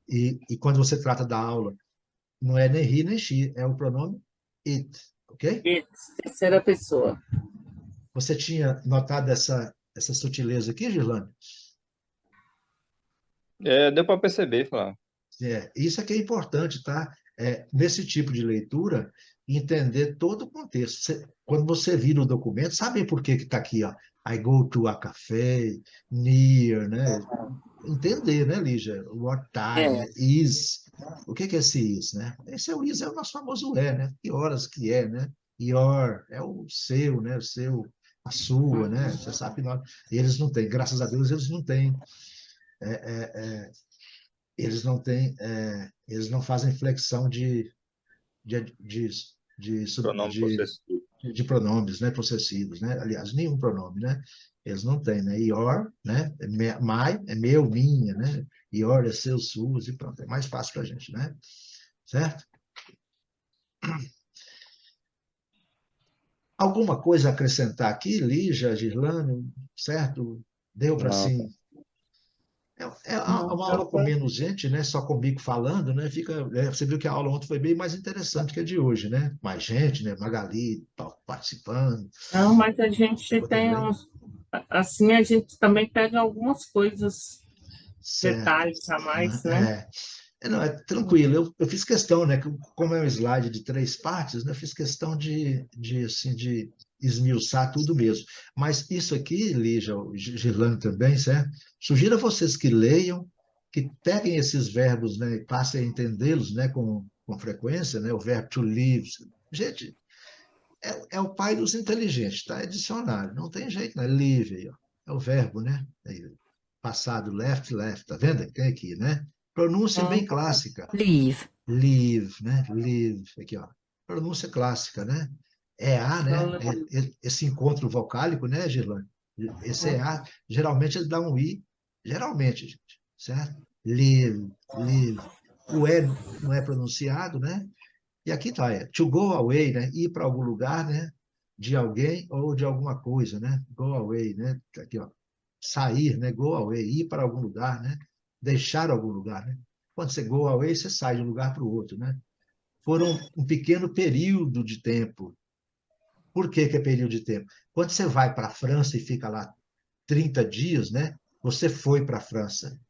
E quando você trata da aula, não é nem he nem she, é o pronome it, ok? E terceira pessoa. Você tinha notado essa sutileza aqui, Girlane? Deu para perceber, Flávio. Isso é que é importante, tá? Nesse tipo de leitura, entender todo o contexto. Quando você vira o documento, sabe por que está aqui, ó? I go to a café, near, né? Entender, né, Lígia? What time, É. né? Is. O que é esse is, né? Esse é o is, é o nosso famoso né? Que horas que é, né? Your, é o seu, né? O seu, a sua, né? Você sabe que nós, eles não têm, graças a Deus, eles não têm é, é, é, eles não fazem flexão de, de, de, sub- Pronome possessivo. de pronomes, né, possessivos, né? Aliás, nenhum pronome, né? Eles não têm, né? Your, né? My é meu, minha, né? Your é seu, suas e pronto. É mais fácil para a gente, né? Certo? Alguma coisa a acrescentar aqui, Lígia, Girlane, certo? Deu para, Não. assim, é Não, uma já aula com foi. menos gente, né? Só comigo falando, né? Você viu que a aula ontem foi bem mais interessante que a de hoje, né? Mais gente, né? Magali participando, Não, mas a gente outras tem leis. uns. Assim, a gente também pega algumas coisas, Certo. detalhes a mais, né? É, não, é tranquilo. Eu fiz questão, né? Como é um slide de 3 partes, né? Eu fiz questão de esmiuçar tudo mesmo. Mas isso aqui, Lígia, Girlane também, certo? Sugiro a vocês que leiam, que peguem esses verbos, né? E passem a entendê-los, né? Com frequência, né? O verbo to live. Gente, é o pai dos inteligentes, tá? É dicionário, não tem jeito, né? Live, aí, ó. É o verbo, né? Aí, passado, left, left, tá vendo? Tem aqui, né? Pronúncia bem Uhum. clássica. leave, Live, né? Live, aqui, ó. Pronúncia clássica, né? A, né? Esse encontro vocálico, né, Girlane? Esse A, geralmente ele dá um I, geralmente, gente, certo? Live, live. O E não é pronunciado, né? E aqui está, to go away, né? Ir para algum lugar, né? De alguém ou de alguma coisa, né? Go away, né? Tá aqui, ó. Sair, né? Go away, ir para algum lugar, né? Deixar algum lugar, né? Quando você go away, você sai de um lugar para o outro, né? Por um pequeno período de tempo. Por que é período de tempo? Quando você vai para a França e fica lá 30 dias, né? Você foi para a França,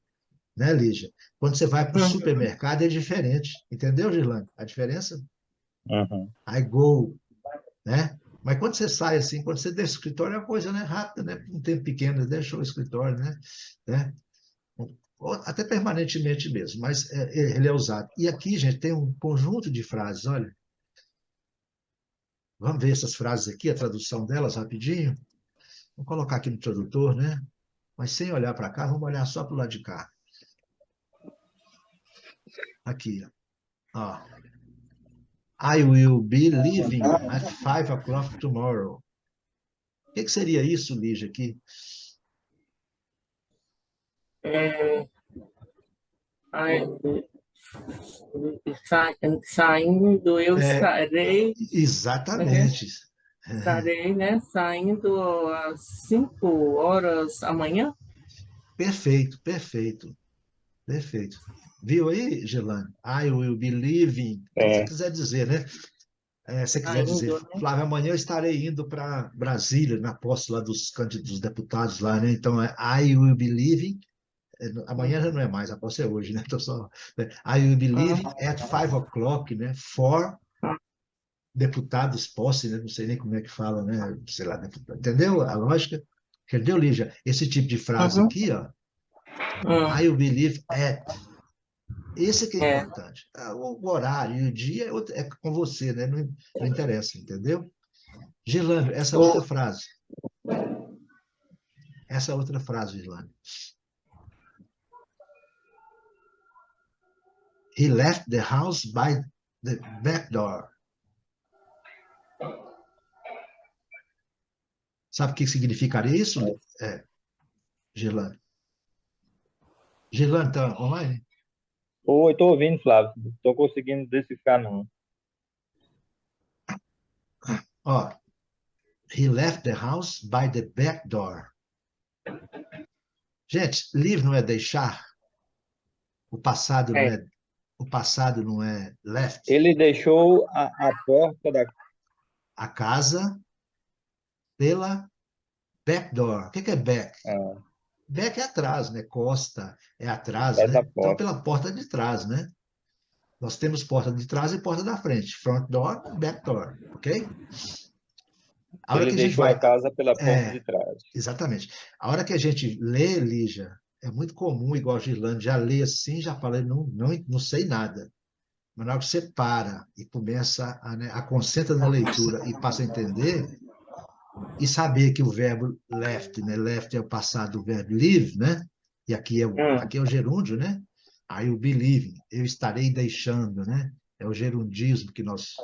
né, Lígia? Quando você vai para o Uhum. supermercado é diferente. Entendeu, Girlane? A diferença? Uhum. I go, né? Mas quando você sai assim, quando você deixa o escritório, é uma coisa, né, rápida, né? Um tempo pequeno, deixa o escritório, né? Ou até permanentemente mesmo, mas ele é usado. E aqui, gente, tem um conjunto de frases, olha. Vamos ver essas frases aqui, a tradução delas rapidinho. Vou colocar aqui no tradutor, né? Mas sem olhar para cá, vamos olhar só para o lado de cá. Aqui, ó. I will be leaving at 5 o'clock tomorrow. O que seria isso, Lígia, aqui? É, ai, saindo, eu É, estarei, né, exatamente. estarei, né, saindo às 5 horas amanhã. Perfeito, perfeito, perfeito. Viu aí, Gelane? I will be leaving. Como você É, quiser dizer, né? Se você quiser dizer, Saindo, né? Flávio, amanhã eu estarei indo para Brasília, na posse lá dos deputados lá, né? Então, I will be leaving. Amanhã já não é mais, a posse é hoje, né? Então, só, né? I will be leaving Ah, at 5 o'clock, né? For deputados posse, né? Não sei nem como é que fala, né? Sei lá, deputado. Entendeu a lógica? Entendeu, Lígia? Esse tipo de frase uhum, aqui, ó, I hum, will believe at. Esse que é é. importante. O horário e o dia é com você, né? Não, não interessa, entendeu? Gilânio, essa outra O- frase. Essa outra frase, Gilânio. He left the house by the back door. Sabe o que significaria isso, Gilânio? Gilânio, está online? oi, tô ouvindo, Flávio. Tô conseguindo decifrar, não. Ó, he left the house by the back door. Gente, leave não é deixar, o passado não É, é, o passado não é left. Ele deixou a porta da A casa pela back door. O que é back? ah, Back é atrás, né? Costa é atrás, é da né? Então, porta. pela porta de trás, né? Nós temos porta de trás e porta da frente. Front door, back door, ok? A hora Ele que a gente deixou a vai... casa pela porta de É, trás. exatamente. A hora que a gente lê, Lígia, é muito comum, igual a Girlande, já lê assim, já falei, não, não, não sei nada. Mas na hora que você para e começa a, né, a concentra na leitura e passa a entender, e saber que o verbo left, né? Left é o passado do verbo live, né? E hum, aqui é o gerúndio, né? I will be leaving, eu estarei deixando, né? É o gerundismo que nós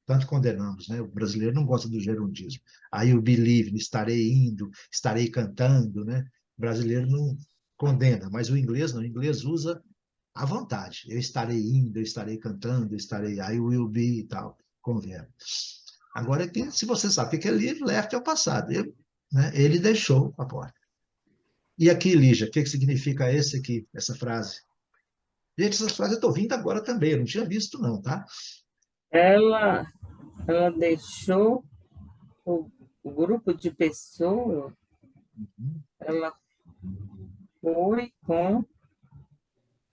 tanto condenamos, né? O brasileiro não gosta do gerundismo. I will be leaving, estarei indo, estarei cantando, né? O brasileiro não condena, mas o inglês não, o inglês usa à vontade. Eu estarei indo, eu estarei cantando, eu estarei, I will be e tal, com verbo. Agora, se você sabe o que é leave, left é o passado. Ele deixou a porta. E aqui, Lígia, o que significa esse aqui, essa frase? Gente, essas frases eu estou vindo agora também, eu não tinha visto, não, tá? ela, ela deixou o, o grupo de pessoas, ela foi com,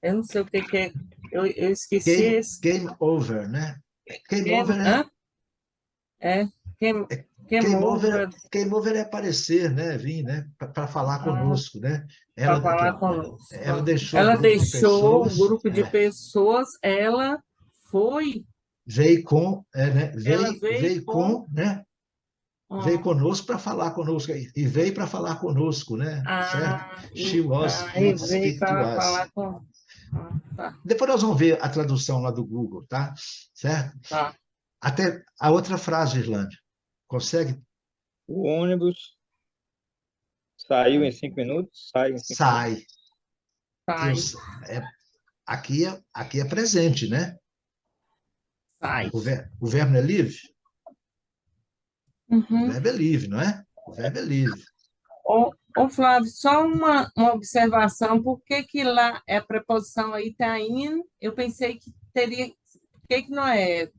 eu não sei o que que é, eu esqueci esse, Game over, né? Game game, over hã? É, game, game game over, over, game over é aparecer, né? Vir, né? Para falar conosco, né? para Ela aqui, falar ó. Ela conosco. deixou o Ela grupo de deixou o pessoas, grupo de pessoas, ela foi, veio com, né? ela veio Veio com, com, né? Veio ah, conosco para falar conosco e veio para falar conosco, né? Certo? She was e here to veio speak to para us. falar com, tá, Depois nós vamos ver a tradução lá do Google, tá? Certo? tá, Até a outra frase, Irlande. Consegue? O ônibus saiu em 5 minutos, sai em 5 minutos. Sai. Eu, sai, é, aqui é presente, né? sai. O verbo não é live? O Uhum. verbo é live, não é? O verbo é live. Flávio, só uma observação, por que que lá é a preposição aí está in? Eu pensei que teria, por que que não é?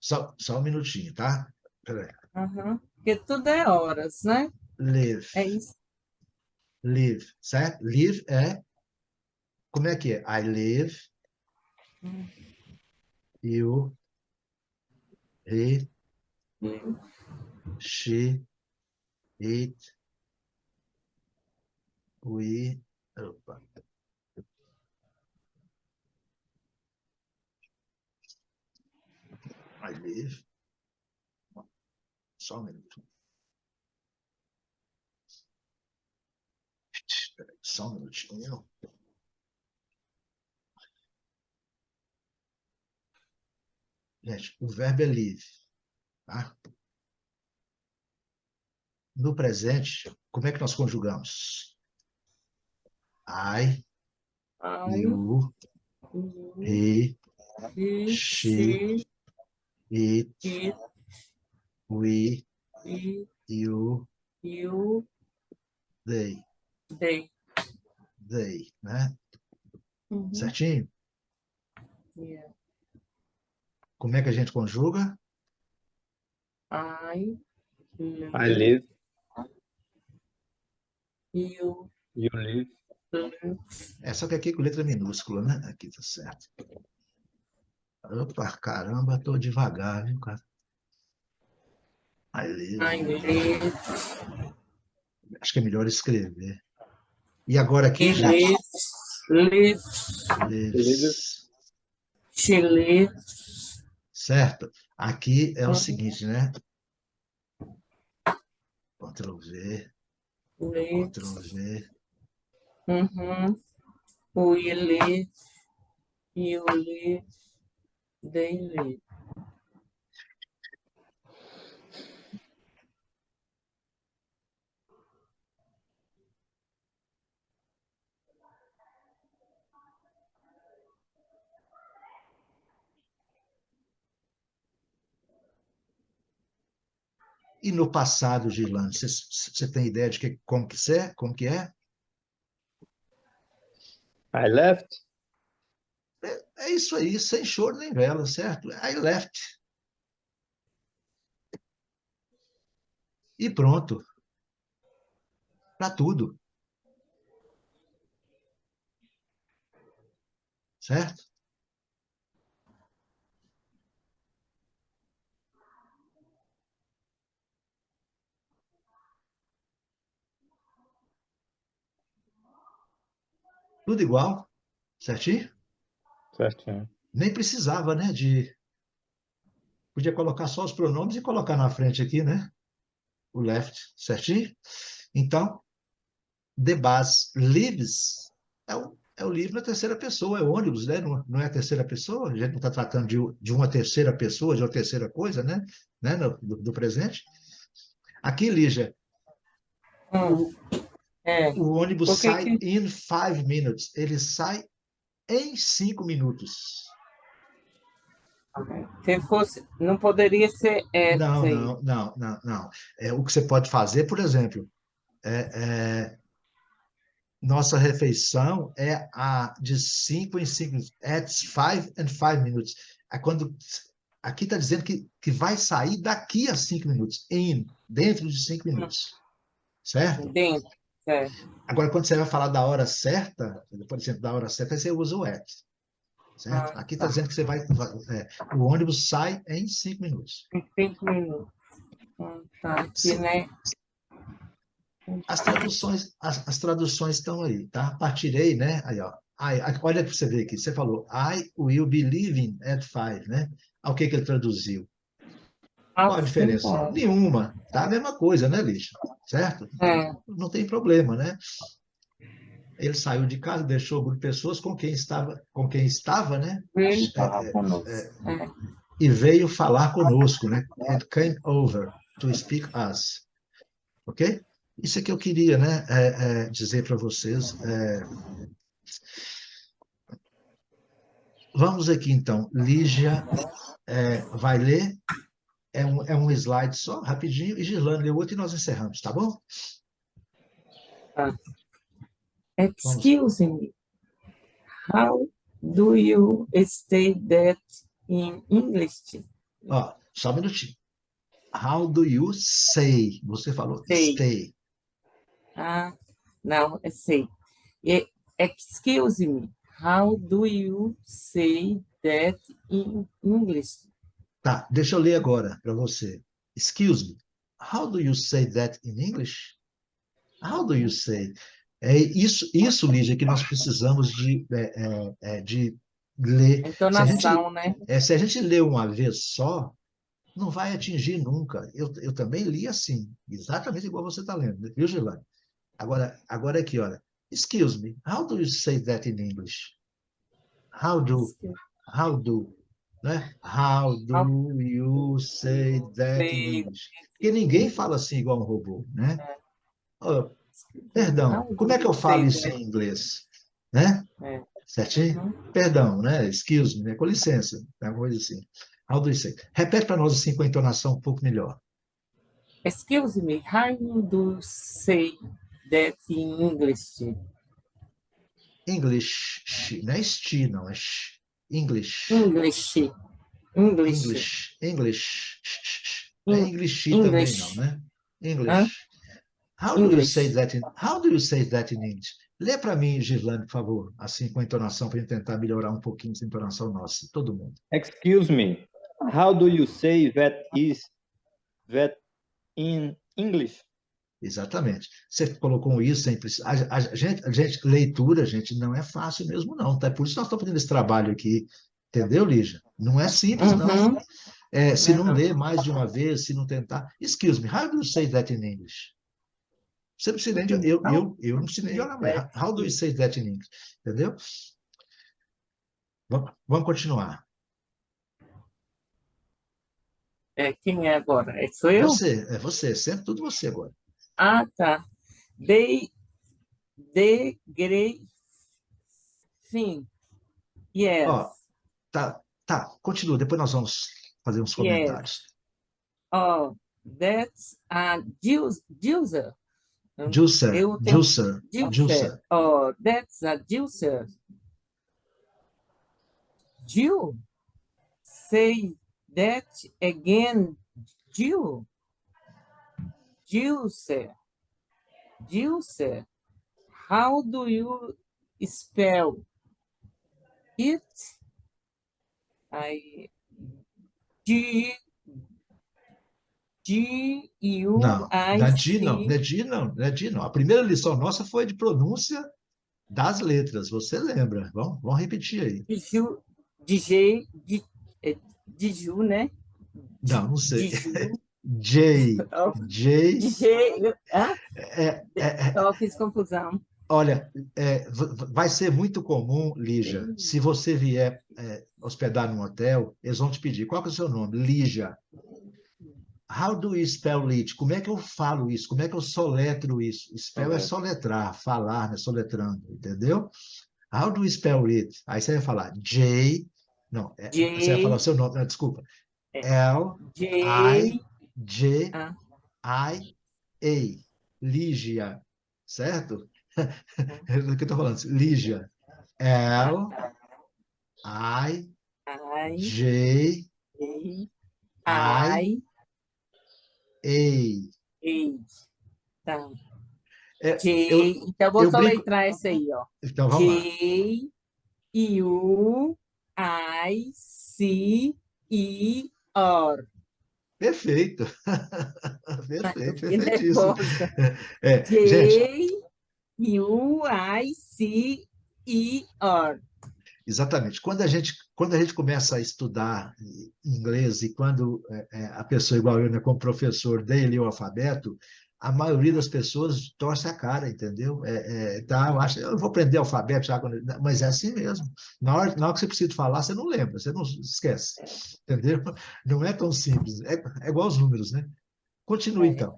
Só um minutinho, tá? Peraí. Uhum. Porque tudo é horas, né? Live. É isso. Live, certo? Live é, como é que é? I live, you, he, she, it, we, opa, I live, só um minuto, só um minutinho. Gente, o verbo é live, tá? No presente, como é que nós conjugamos? I, I, you, you, he, he, she, she, it, it, we, it, you, you, they, they. né? Uhum. Certinho? Yeah. Como é que a gente conjuga? I I live, live, you you live. live. Só que aqui com letra minúscula, né? Aqui tá certo. Opa, caramba, tô devagar, viu, cara? I I live. live, Acho que é melhor escrever. E agora aqui, he gente? lives, Lives. she lives. Certo? Aqui é o Uhum. seguinte, né? Ctrl V, Ctrl Lives. V. Uhum. We live, you live, they live. E no passado, Girlane, você tem ideia de como que é? Como que é? I left, É isso aí, sem choro nem vela, certo? I left. E pronto. Para tudo. Certo? Tudo igual. Certinho? certinho. Nem precisava, né? Podia colocar só os pronomes e colocar na frente aqui, né? O left. Certinho? Então, the bus lives é o livro na terceira pessoa, é o ônibus, né? Não é a terceira pessoa, a gente não está tratando de uma terceira pessoa, de uma terceira coisa, né? Do presente. Aqui, Lígia, Hum, é. o ônibus Por que sai que in 5 minutes, ele sai em 5 minutos. se fosse, não poderia ser at Não, aí. não, não, não, não. O que você pode fazer, por exemplo, nossa refeição é de 5 em 5 minutos. At 5 and 5 minutes. Aqui está dizendo que vai sair daqui a 5 minutos. Dentro de 5 minutos. Certo? Dentro, certo. Agora, quando você vai falar da hora certa, por exemplo, da hora certa, aí você usa o at. Certo? Ah, Aqui está tá. dizendo que o ônibus sai em 5 minutos. Em 5 minutos. Tá aqui, né? As traduções estão aí, tá? Partirei, né? Aí, ó. Olha para você ver aqui. Você falou, I will be leaving at 5, né? O que ele traduziu? Qual a Às diferença? 5 horas. Nenhuma. Tá a mesma coisa, né, Lixa? Certo? É, Não tem problema, né? Ele saiu de casa, deixou o grupo de pessoas com quem estava, né? veio falar É, conosco. É. e veio falar conosco, né? And came over to speak us. Ok? Isso é que eu queria, né? Dizer para vocês. Vamos aqui, então. Lígia vai ler. É um slide só, rapidinho, e Girlane lê o outro e nós encerramos, tá bom? Tá. Vamos. Excuse me, how do you state that in English? Ó, só um minutinho. How do you say? Você falou Say. stay. Ah, não, é say. Excuse me, how do you say that in English? Tá, deixa eu ler agora para você. Excuse me. How do you say that in English? How do you say? É isso, Lígia, que nós precisamos de ler. Entonação, né? Se a gente lê uma vez só, não vai atingir nunca. Eu também li assim, exatamente igual você está lendo, viu, Gilane? Agora aqui, olha. Excuse me, how do you say that in English? How do né? How How do you say that in say English? Porque ninguém fala assim igual um robô, né? Oh, how perdão, como do é que you eu say falo isso that? em inglês? Né? É. Certinho? Uhum. Perdão, né? Excuse me, né? Com licença, é uma coisa assim. How do you say? Repete para nós assim com a entonação um pouco melhor. Excuse me, how do you say that in English? English, não é esti, não, é English. English. English. English. Não é In, English também, não, English. né? Hã? English. English. How do you say that in English? Lê para mim, Gislane, por favor, assim com a entonação, para a gente tentar melhorar um pouquinho essa entonação nossa, todo mundo. Excuse me. How do you say that in English? Exatamente. Você colocou isso sem precisar. Leitura, gente, não é fácil mesmo, não. Tá? Por isso nós estamos fazendo esse trabalho aqui. Entendeu, Lígia? Não é simples, não. Uhum. Se não Não. ler mais de uma vez, se não tentar. Excuse me, how do you say that in English? Você não precisa nem de, eu não preciso nem de olhar mais. How do you say that in English? Entendeu? Vamos continuar. Quem é agora? Sou eu? Você, sempre tudo você agora. Ah, tá. The great thing. Yes. Ó, tá, continua, depois nós vamos fazer uns Yes. comentários. Oh, that's a juicer. Juicer. Oh, that's a juicer. Jill, say that again. Jill. Juicer. Juicer. How do you spell it? G Não, da Di G-U-I-C. não, não é Di não. A primeira lição nossa foi de pronúncia das letras, você lembra? Vamos repetir aí. DJ, Diju, né? Não sei. Diju. J, J, DJ. Ah, é, é, eu fiz confusão. olha, vai ser muito comum, Lígia, se você vier hospedar num hotel, eles vão te pedir, qual que é o seu nome? Lígia. How do you spell it? Como é que eu falo isso? Como é que eu soletro isso? Spell é soletrar, falar, né? Soletrando, entendeu? How do you spell it? Aí você vai falar J, não, você vai falar o seu nome, não, desculpa. J. L-I-G-I-A. Lígia, certo? É o que eu estou falando, Lígia. L-I-G-I-A. I. Tá. J. Então, eu vou brinco. soletrar essa aí, ó. Então, vamos lá. J-U-I-C-E-R. Perfeito. Que Perfeitíssimo. nervosa. Gente, J-U-I-C-E-R. exatamente. Quando a gente começa a estudar inglês e quando a pessoa igual eu, né, como professor, dele o alfabeto, a maioria das pessoas torce a cara, entendeu? Tá, eu vou aprender alfabeto já, mas é assim mesmo. Na hora que você precisa falar, você não lembra, você não esquece, entendeu? Não é tão simples. É igual os números, né? Continue, então.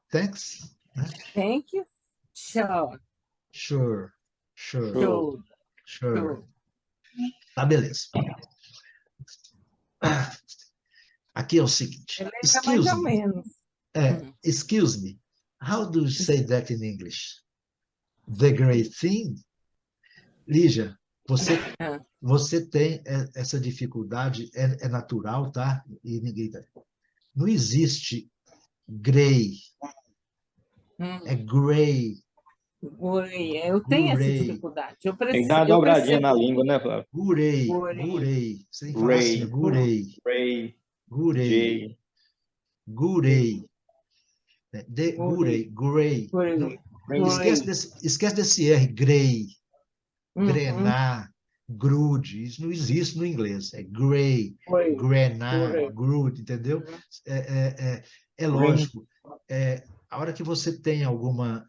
Thanks. Né? Thank you. Sure. Sure. Sure. Tá, beleza. Aqui é o seguinte. Beleza, mais ou menos. Excuse me. How do you say that in English? The great thing? Lígia, você tem essa dificuldade, é natural, tá? E ninguém tá. Não existe grey. É grey. Eu tenho essa dificuldade. Tem que dar uma dobradinha na língua, né, Flávio? Gurei. Você tem que falar assim, gurei. Gurei. Gurei. Esquece desse R, grey. Grenar, grude. Isso não existe no inglês. É grey, grenar, grude, entendeu? É lógico. A hora que você tem alguma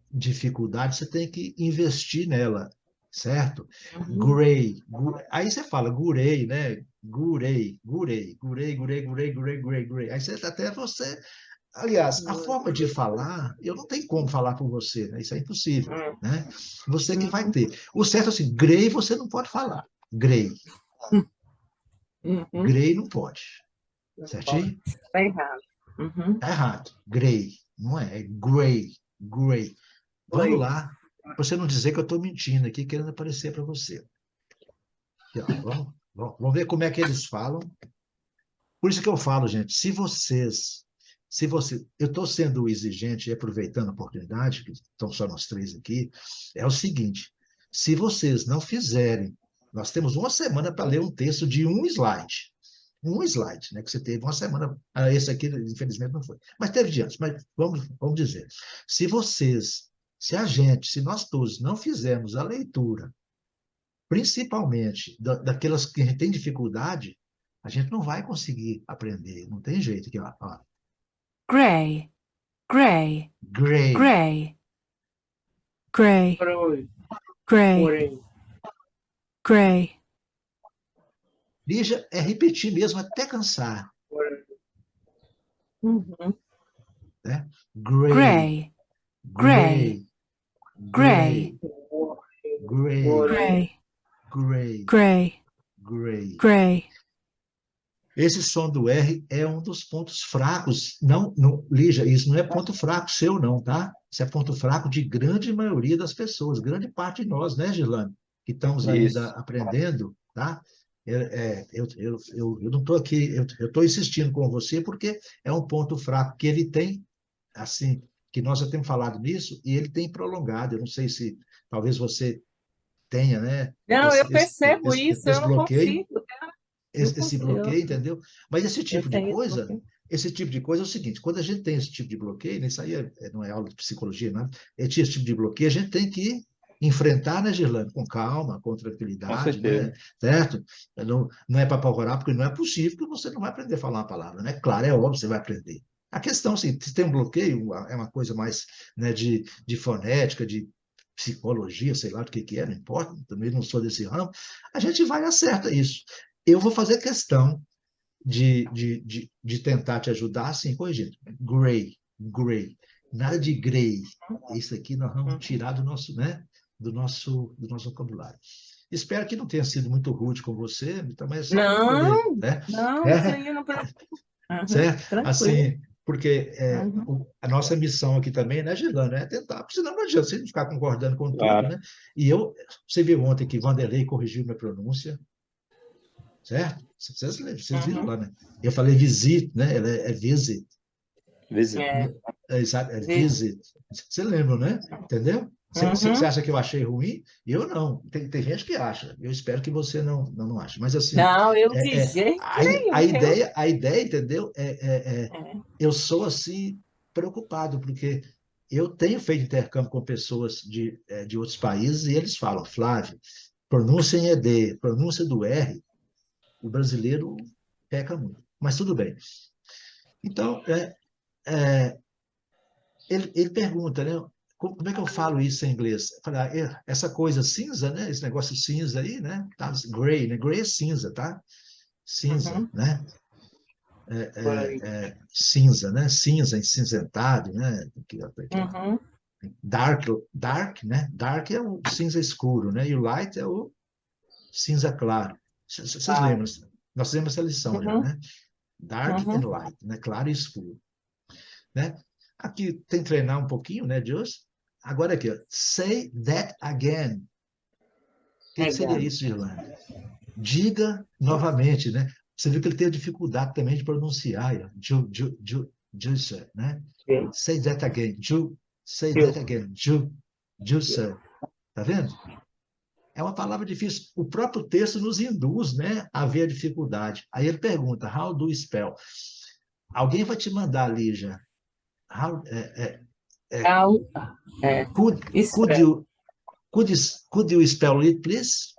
dificuldade, você tem que investir nela. certo? Uhum. Gray. Aí você fala gurei, né? Gurei. Aí até você... Aliás, a forma de falar, eu não tenho como falar por você, né? Isso é impossível, né? Você que vai ter. O certo é assim, Grey você não pode falar. Grey. Uhum. Grey não pode. Certinho? Tá errado. Uhum. Tá errado. Grey. Não é. É Grey. Grey. Vamos Oi. lá. Para você não dizer que eu estou mentindo aqui, querendo aparecer para você. Aqui, ó. Vamos ver como é que eles falam. Por isso que eu falo, gente, eu estou sendo exigente e aproveitando a oportunidade, que estão só nós três aqui, é o seguinte, se vocês não fizerem, nós temos uma semana para ler um texto de um slide, né, que você teve uma semana, esse aqui, infelizmente, não foi, mas teve de antes, mas vamos dizer, se nós todos não fizermos a leitura, principalmente daquelas que a gente tem dificuldade, a gente não vai conseguir aprender, não tem jeito. Aqui, ó. Gray, gray, Gray, gray, gray, Oi. gray, Porém. gray, Lígia, é repetir mesmo até cansar. Uhum. Né? Gray, gray, gray, gray, gray, Porém. gray, gray, gray, gray. gray. Esse som do R é um dos pontos fracos. Não, Lígia, isso não é ponto fraco seu, não, tá? Isso é ponto fraco de grande maioria das pessoas, grande parte de nós, né, Gilane? Que estamos ainda Isso. aprendendo, tá? Eu não estou aqui, eu estou insistindo com você porque é um ponto fraco que ele tem, assim, que nós já temos falado nisso, e ele tem prolongado. Eu não sei se talvez você tenha, né, Não, eu percebo isso, eu esse não bloqueio, consigo. Não esse consigo. bloqueio, entendeu? Mas Eu tenho esse tipo de coisa é o seguinte, quando a gente tem esse tipo de bloqueio, isso aí não é aula de psicologia, não, esse tipo de bloqueio a gente tem que enfrentar, né, Girlane, com calma, com Com tranquilidade, né, certeza. certo? Não é para apavorar, porque não é possível que você não vai aprender a falar uma palavra, né? Claro, é óbvio, você vai aprender. A questão, assim, se tem um bloqueio, é uma coisa mais, né, de fonética, de psicologia, sei lá do que é, não importa, também não sou desse ramo, a gente vai e acerta isso. Eu vou fazer questão de tentar te ajudar, assim, corrigindo. Gray. Nada de grey. Isso aqui nós vamos tirar do nosso, né, do nosso vocabulário. Espero que não tenha sido muito rude com você, também é só para poder, Não, né? não, isso É, aí eu não preocupo. Uhum. certo? Tranquilo. Assim, porque Uhum. a nossa missão aqui também, né, Gilano, é tentar, porque senão não adianta você não ficar concordando com tudo, Claro. né? Você viu ontem que Vanderlei corrigiu minha pronúncia, certo? Vocês viram Uhum. lá, né? Eu falei visit, né? Ela é visit. Visit. É, Exato, é isso. visit. Você lembra, né? Entendeu? Você Uhum. acha que eu achei ruim? Eu não. Tem gente que acha. Eu espero que você não ache. Mas assim, Não, eu de jeito a nenhum. ideia, entendeu? É. Eu sou assim preocupado porque eu tenho feito intercâmbio com pessoas de outros países e eles falam, Flávio, pronúncia em ED, pronúncia do R, o brasileiro peca muito. Mas tudo bem. Então, é, ele pergunta, né? Como é que eu falo isso em inglês? Eu falei, essa coisa cinza, né? Esse negócio cinza aí, né? Tá, gray, né? Gray é cinza, tá? Cinza, Uhum. né? Oi. Cinza, né? Cinza, cinzentado, né? Aqui, ó. Uhum. Dark, né? Dark é o cinza escuro, né? E o light é o cinza claro. Vocês Tá. lembram? Nós fizemos essa lição já, Uhum. né? Dark Uhum. and light, né? Claro e escuro, né? Aqui tem que treinar um pouquinho, né, Deus? Agora aqui, ó, say that again. O que seria Legal. isso, Irlanda? Diga novamente, né? Você viu que ele tem dificuldade também de pronunciar, ó. Juicer, né? Viu? Say that again. Say Viu? that again. Juicer. Tá vendo? É uma palavra difícil. O próprio texto nos induz, né, a ver a dificuldade. Aí ele pergunta, how do you spell? Alguém vai te mandar, Lígia. How, Ao, é, could, could espera. you Could you, could you spell it, please?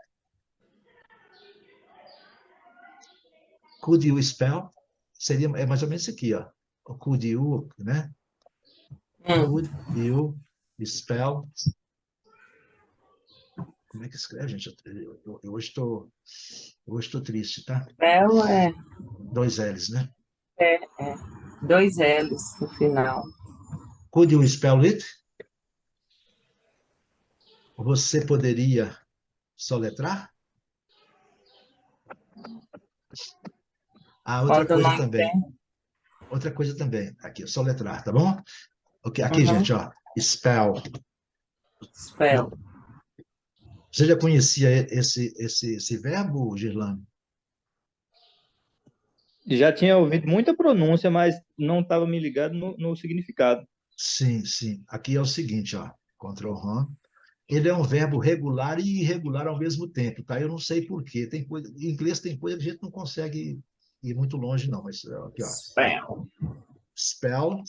Could you spell? Seria mais ou menos isso aqui, ó. Could you, né? Could you spell Como é que escreve, gente? Eu hoje estou triste, tá? Spell Dois L's, né? é dois L's no final. Could you spell it? Você poderia soletrar? Ah, outra Quando coisa não também. tem. Outra coisa também. Aqui, soletrar, tá bom? Ok, aqui, Uhum. gente, ó. Spell. Spell. Você já conhecia esse verbo, Girlane? Já tinha ouvido muita pronúncia, mas não estava me ligado no significado. Sim, sim. Aqui é o seguinte, ó. Ctrl Home. Ele é um verbo regular e irregular ao mesmo tempo, tá? Eu não sei por quê. Tem coisa, em inglês tem coisa que a gente não consegue ir muito longe, não. Mas aqui, ó. Spell. Spell.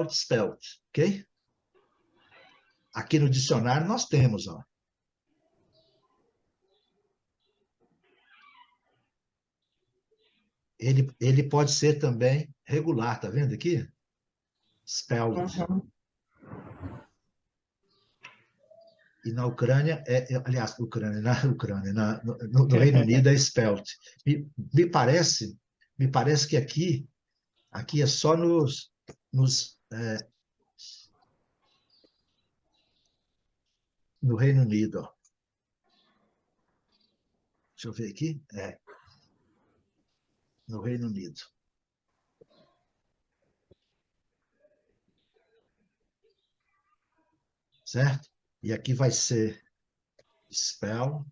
Spelled. Ok? Aqui no dicionário nós temos, ó. Ele pode ser também regular, tá vendo aqui? Spelled. Uhum. E na Ucrânia, aliás, Ucrânia, no Reino Unido é spelt. Me parece que aqui é só no Reino Unido. Ó. Deixa eu ver aqui. No Reino Unido. Certo? E aqui vai ser spell.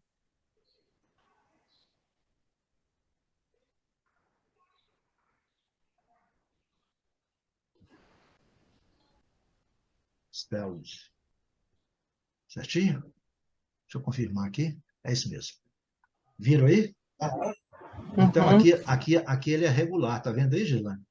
Spelled. Certinho? Deixa eu confirmar aqui. É isso mesmo. Viram aí? Então, Uhum. aqui ele é regular, tá vendo aí, Gilane?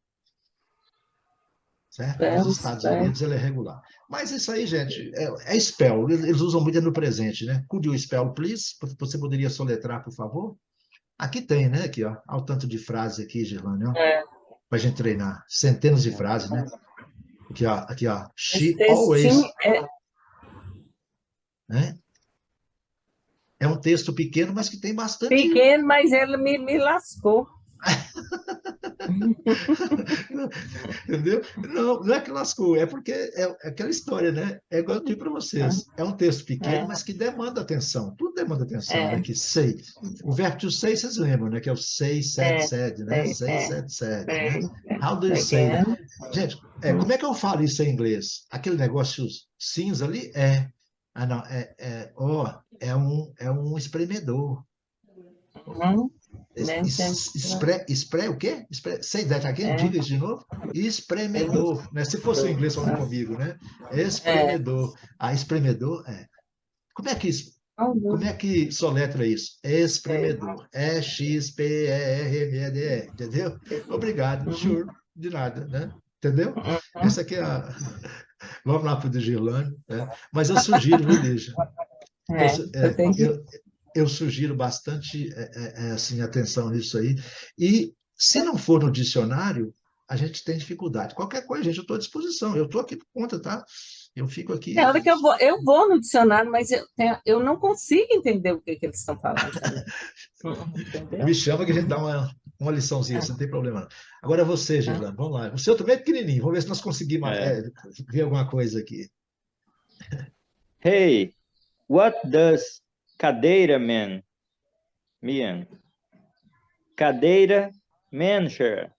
Certo? Nos Estados Spell. Unidos ele é regular. Mas isso aí, gente, é spell. Eles usam muito no presente, né? Could you spell, please? Você poderia soletrar, por favor? Aqui tem, né? Aqui, ó. Olha o tanto de frases aqui, Gilane, ó. É. Para a gente treinar. Centenas de frases, né? Aqui, ó. Aqui, ó. Esse She textinho always. Né? É um texto pequeno, mas que tem bastante. pequeno, mas ele me lascou. Entendeu? Não, não é que lascou, é porque é aquela história, né? É igual eu digo para vocês. É um texto pequeno, É, mas que demanda atenção. Tudo demanda atenção, né? é, Que sei. O verbo to say, vocês lembram, né? Que é o say, said, é, said, né? é, Say, é, said, said, né? é, How do you say that? again. Gente, como é que eu falo isso em inglês? Aquele negócio cinza ali é. Ah, não, é um espremedor. Uhum. Mention. O quê? Say that again, É, diga isso de novo. Espremedor, né? Se fosse o inglês falando comigo, né? é. Espremedor. Espremedor Como é que, como é que soletra isso? É. Espremedor. Expremedor, entendeu? Obrigado, Uhum. sure, de nada, né? Entendeu? Uhum. Essa aqui é a... Vamos lá para o do Girlane, né? Mas eu sugiro, viu, Lígia? Eu, É, su- eu é, tenho que. eu, eu sugiro bastante assim, atenção nisso aí. E se não for no dicionário, a gente tem dificuldade. Qualquer coisa, gente, eu estou à disposição. Eu estou aqui por conta, tá? Eu fico É aqui. hora que eu vou no dicionário, mas eu não consigo entender o que eles estão falando também. Me Entendeu? chama que a gente dá uma liçãozinha, você não tem problema. Não. Agora você, Gerlando, vamos lá. O seu também é pequenininho. Vamos ver se nós conseguimos É. ver alguma coisa aqui. Hey, what does cadeira mean? Cadeira, chair.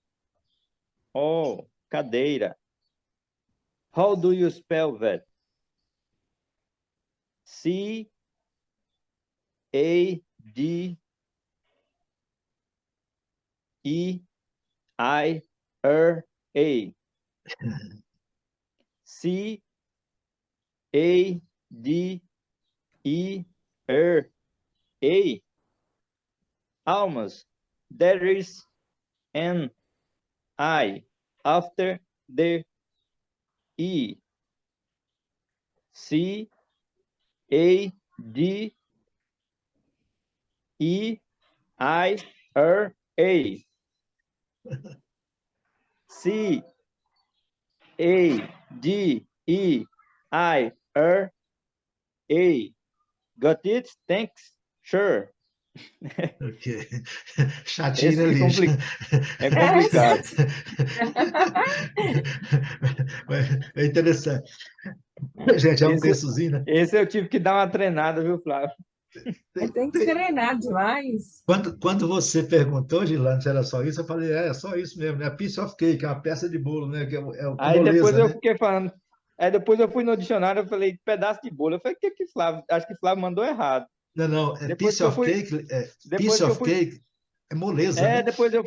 Oh, cadeira. How do you spell that? C A D E I R A. C A D E R A. Almost. There is an I after the E. C A D C-A-D-E-I-R-A. C-A-D-E-I-R-A. Got it? Thanks. Sure. Ok. Chatinho, Esse né, que Lígia? é complicado. É interessante. Gente, é um Esse, textozinho, né? esse eu tive que dar uma treinada, viu, Flávio? Tem que treinar demais. Quando você perguntou, Gilane, se era só isso, eu falei, é só isso mesmo, né? Piece of cake, é uma peça de bolo, né? Que é Aí depois moleza, eu né? fiquei falando. Aí depois eu fui no dicionário, eu falei pedaço de bolo. Eu falei, que Flávio? Acho que Flávio mandou errado. Não, não, é Depois piece que eu of fui, cake, piece depois que eu of fui, cake é moleza, né? depois eu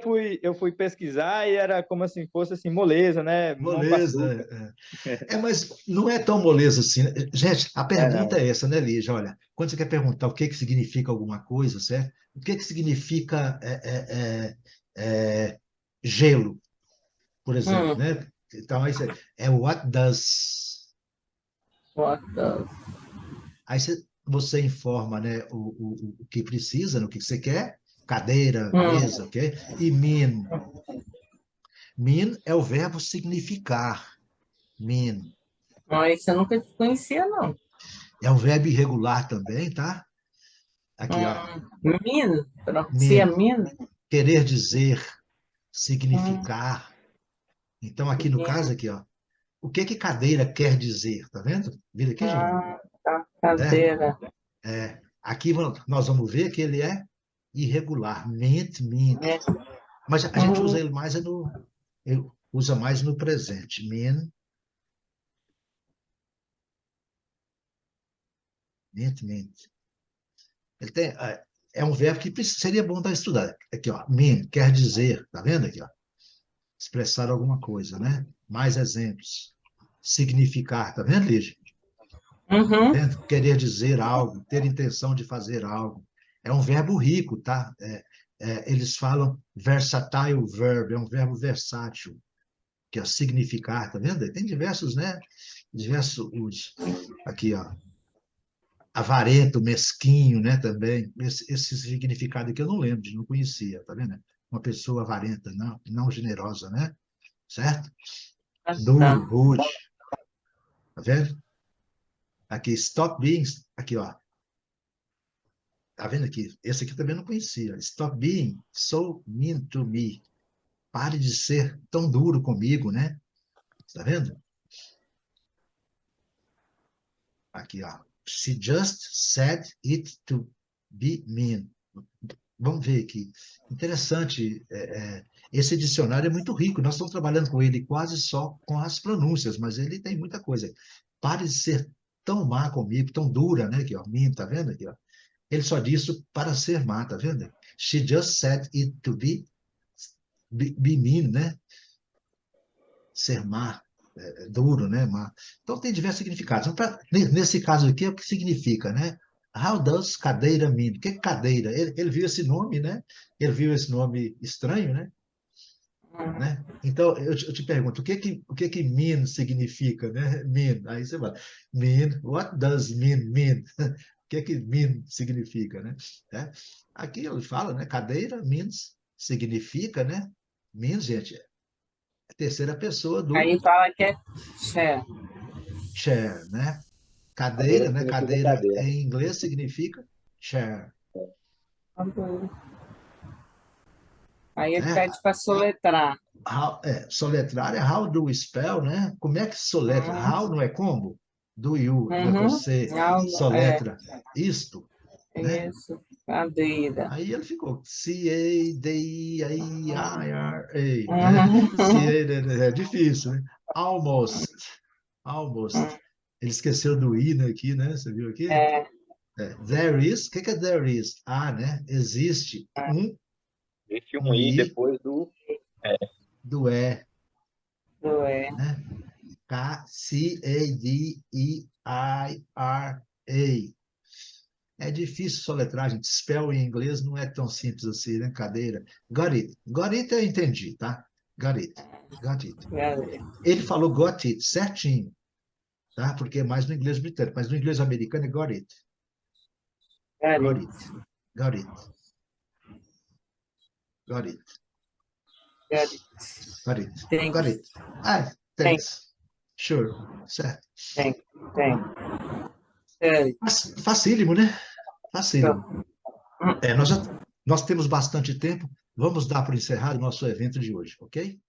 fui pesquisar e era como assim, fosse assim, moleza, né? Mão com Moleza. açúcar. Mas não é tão moleza assim, né? Gente, a É, pergunta não. é essa, né, Lígia? Olha, quando você quer perguntar o que que significa alguma coisa, certo? O que que significa gelo, por exemplo, Hum, né? Então, aí você, é what does. what does? Aí você informa, né, o que precisa, no que você quer, cadeira, Hum, mesa, ok? E mean. Mean é o verbo significar. Mean. não, esse eu nunca conhecia, não. É um verbo irregular também, tá? Aqui, ó. Min, pronuncia Mean. min? Querer dizer, Hum, significar. Então, aqui no min. caso, aqui, ó. O que que cadeira quer dizer? Tá vendo? Vira aqui, Gilane. Tá, É, cadeira. aqui nós vamos ver que ele é irregular. Meant. É. Mas a gente usa Hum, ele mais usa mais no presente. Meant. Ele tem, é um verbo que seria bom dar estudar. Aqui, ó. Mean quer dizer. Tá vendo aqui, ó? Expressar alguma coisa, né? Mais exemplos. Significar. Tá vendo, Lígia? Tá uhum. vendo? Querer dizer algo, ter intenção de fazer algo. É um verbo rico, tá? Eles falam versatile verb, é um verbo versátil, que é significar, tá vendo? Tem diversos, né? Diversos usos. Aqui, ó. Avarento, mesquinho, né? Também. Esse significado aqui eu não lembro, não conhecia, tá vendo? Uma pessoa avarenta, não generosa, né? Certo? Ah, tá. Duro, rude, tá vendo? Aqui, stop being, aqui, ó. Tá vendo aqui? Esse aqui também não conhecia. Stop being so mean to me. Pare de ser tão duro comigo, né? Tá vendo? Aqui, ó. She just said it to be mean. Vamos ver aqui. Interessante. Esse dicionário é muito rico. Nós estamos trabalhando com ele quase só com as pronúncias, mas ele tem muita coisa. Pare de ser tão má comigo, tão dura, né? Aqui, ó. Mean, tá vendo aqui, ó? Ele só disse isso para ser má, tá vendo? She just said it to be mean, né? Ser má, duro, né? Má. Então tem diversos significados. Então, nesse caso aqui, o que significa, né? How does cadeira mean? O que é cadeira? Ele viu esse nome, né? Ele viu esse nome estranho, né? Né? Então, eu te pergunto, o que que mean significa, né? Mean. Aí você fala, mean, what does mean? O que mean significa, né? Aqui ele fala, né? Cadeira means significa, né? Means, gente, é a terceira pessoa do Aí fala que é chair. chair, né? Cadeira Cadeira, né? significa Cadeira cadeira. em inglês significa chair, Aí ele né? pede para soletrar. Soletrar é how do we spell, né? Como é que soletra? Hum, How não é como? Do you, né? uhum. Você É, soletra isto, né? isso. Cadeira. Aí ele ficou C-A-D-I-I-R-A, né? Uhum. C-A, é difícil, né? Almost, almost. Ele esqueceu do I, né, aqui, né? Você viu aqui? É, There is, o que é there is? Né? Existe Existe um um I I depois do. do E, do é. né? Cadeira. É difícil soletrar, gente. Spell em inglês não é tão simples assim, né? Cadeira. Got it. Got it eu entendi, tá? Got it. Got it. Cadeira. Ele falou got it certinho, tá? Porque é mais no inglês britânico, mas no inglês americano é got it. Got Cadeira. it. Got it. Got it. Got it. Got it. Thanks. Got it. Ah, thanks. Sure. Certo. Thank you. Facílimo, né? Facílimo. Nós temos bastante tempo. Vamos dar para encerrar o nosso evento de hoje, ok?